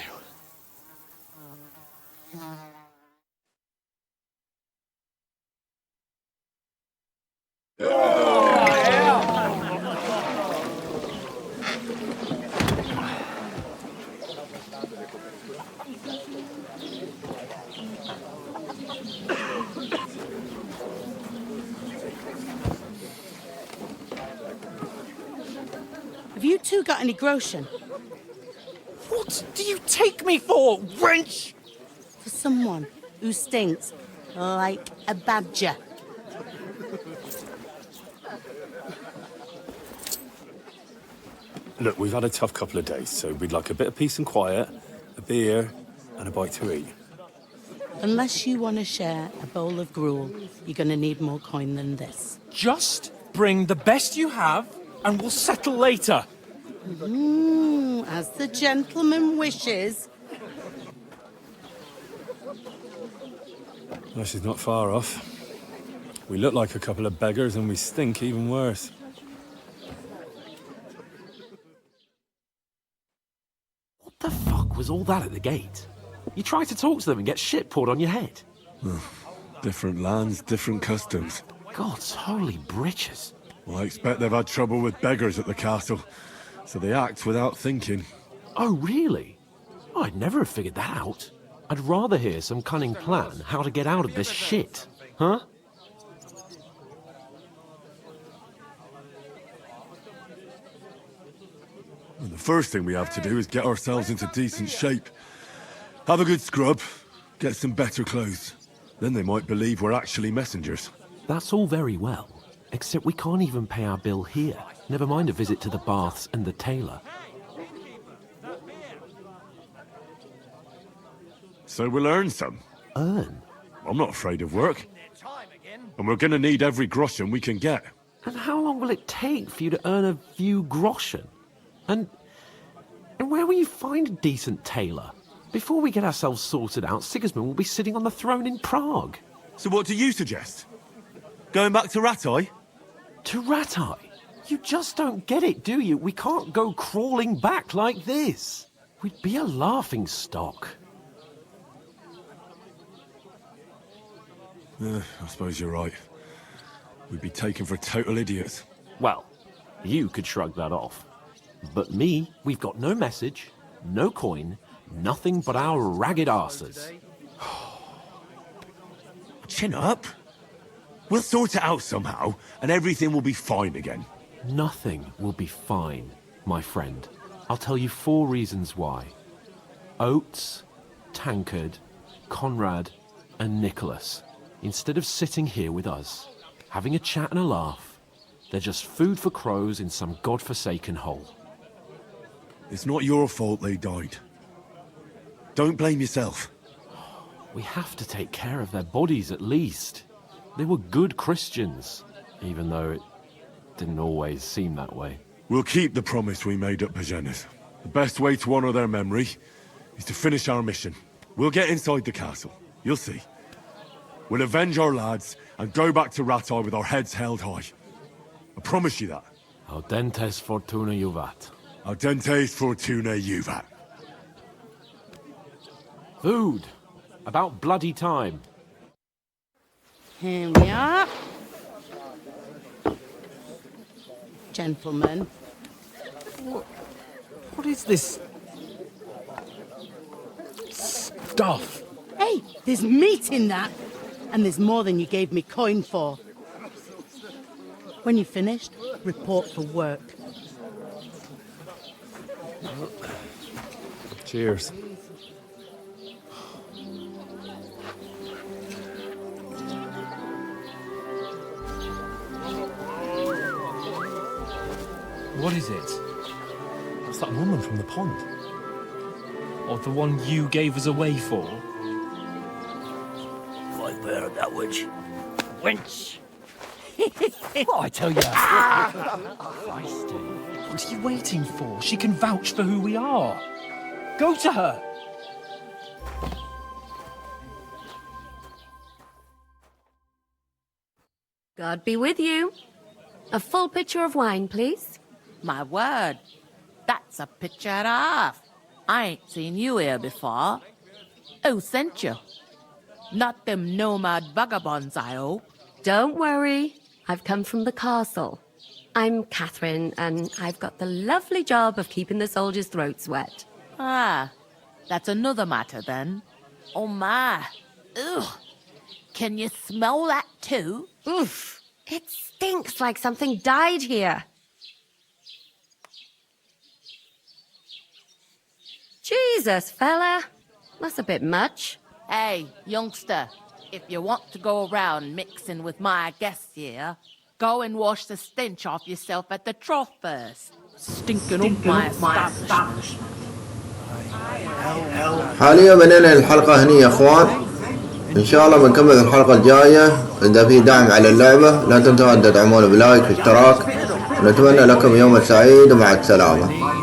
two got any groschen? What do you take me for, wench? For someone who stinks like a badger. Look, we've had a tough couple of days, so we'd like a bit of peace and quiet, a beer, and a bite to eat. Unless you want to share a bowl of gruel, you're going to need more coin than this. Just bring the best you have, and we'll settle later. As the gentleman wishes. Well, she's not far off. We look like a couple of beggars, and we stink even worse. What the fuck was all that at the gate? You try to talk to them and get shit poured on your head. Different lands, different customs. God's holy britches. Well, I expect they've had trouble with beggars at the castle, so they act without thinking. Oh, really? I'd never have figured that out. I'd rather hear some cunning plan how to get out of this shit. Huh? And the first thing we have to do is get ourselves into decent shape. Have a good scrub, get some better clothes. Then they might believe we're actually messengers. That's all very well, except we can't even pay our bill here. Never mind a visit to the baths and the tailor. So we'll earn some. Earn? I'm not afraid of work. And we're gonna need every groschen we can get. And how long will it take for you to earn a few groschen? And where will you find a decent tailor? Before we get ourselves sorted out, Sigismund will be sitting on the throne in Prague. So what do you suggest? Going back to Ratai? To Ratai? You just don't get it, do you? We can't go crawling back like this. We'd be a laughing stock. I suppose you're right. We'd be taken for total idiots. Well, you could shrug that off. But me, we've got no message, no coin, nothing but our ragged arses. Chin up. We'll sort it out somehow, and everything will be fine again. Nothing will be fine, my friend. I'll tell you 4 reasons why. Oates, Tankard, Conrad, and Nicholas, instead of sitting here with us, having a chat and a laugh, they're just food for crows in some godforsaken hole. It's not your fault they died. Don't blame yourself. We have to take care of their bodies at least. They were good Christians, even though it didn't always seem that way. We'll keep the promise we made at Pagenes. The best way to honor their memory is to finish our mission. We'll get inside the castle. You'll see. We'll avenge our lads and go back to Ratai with our heads held high. I promise you that. Audentes fortuna juvat. Audentes fortuna juvat. Food. About bloody time. Here we are. Gentlemen. What is this stuff? Hey, there's meat in that. And there's more than you gave me coin for. When you're finished, report for work. Cheers. What is it? It's that woman from the pond. Or the one you gave us away for. I bear that witch. Wench! Oh, I tell you. Feisty. What are you waiting for? She can vouch for who we are. Go to her. God be with you. A full pitcher of wine, please. My word, that's a picture and a half. I ain't seen you here before. Who sent you? Not them nomad vagabonds, I hope. Don't worry. I've come from the castle. I'm Catherine, and I've got the lovely job of keeping the soldiers' throats wet. Ah, that's another matter then. Oh my. Ugh. Can you smell that too? Oof. It stinks like something died here. Jesus, fella. That's a bit much. Hey, youngster, if you want to go around mixing with my guests here, go and wash the stench off yourself at the trough first. Stinking up my establishment. حاليا بنينا الحلقة هني يا اخوان، ان شاء الله بنكمل الحلقة الجاية. اذا في دعم على اللعبة لا تنسوا ان تدعمونا بلايك واشتراك، ونتمنى لكم يوم سعيد ومع السلامة.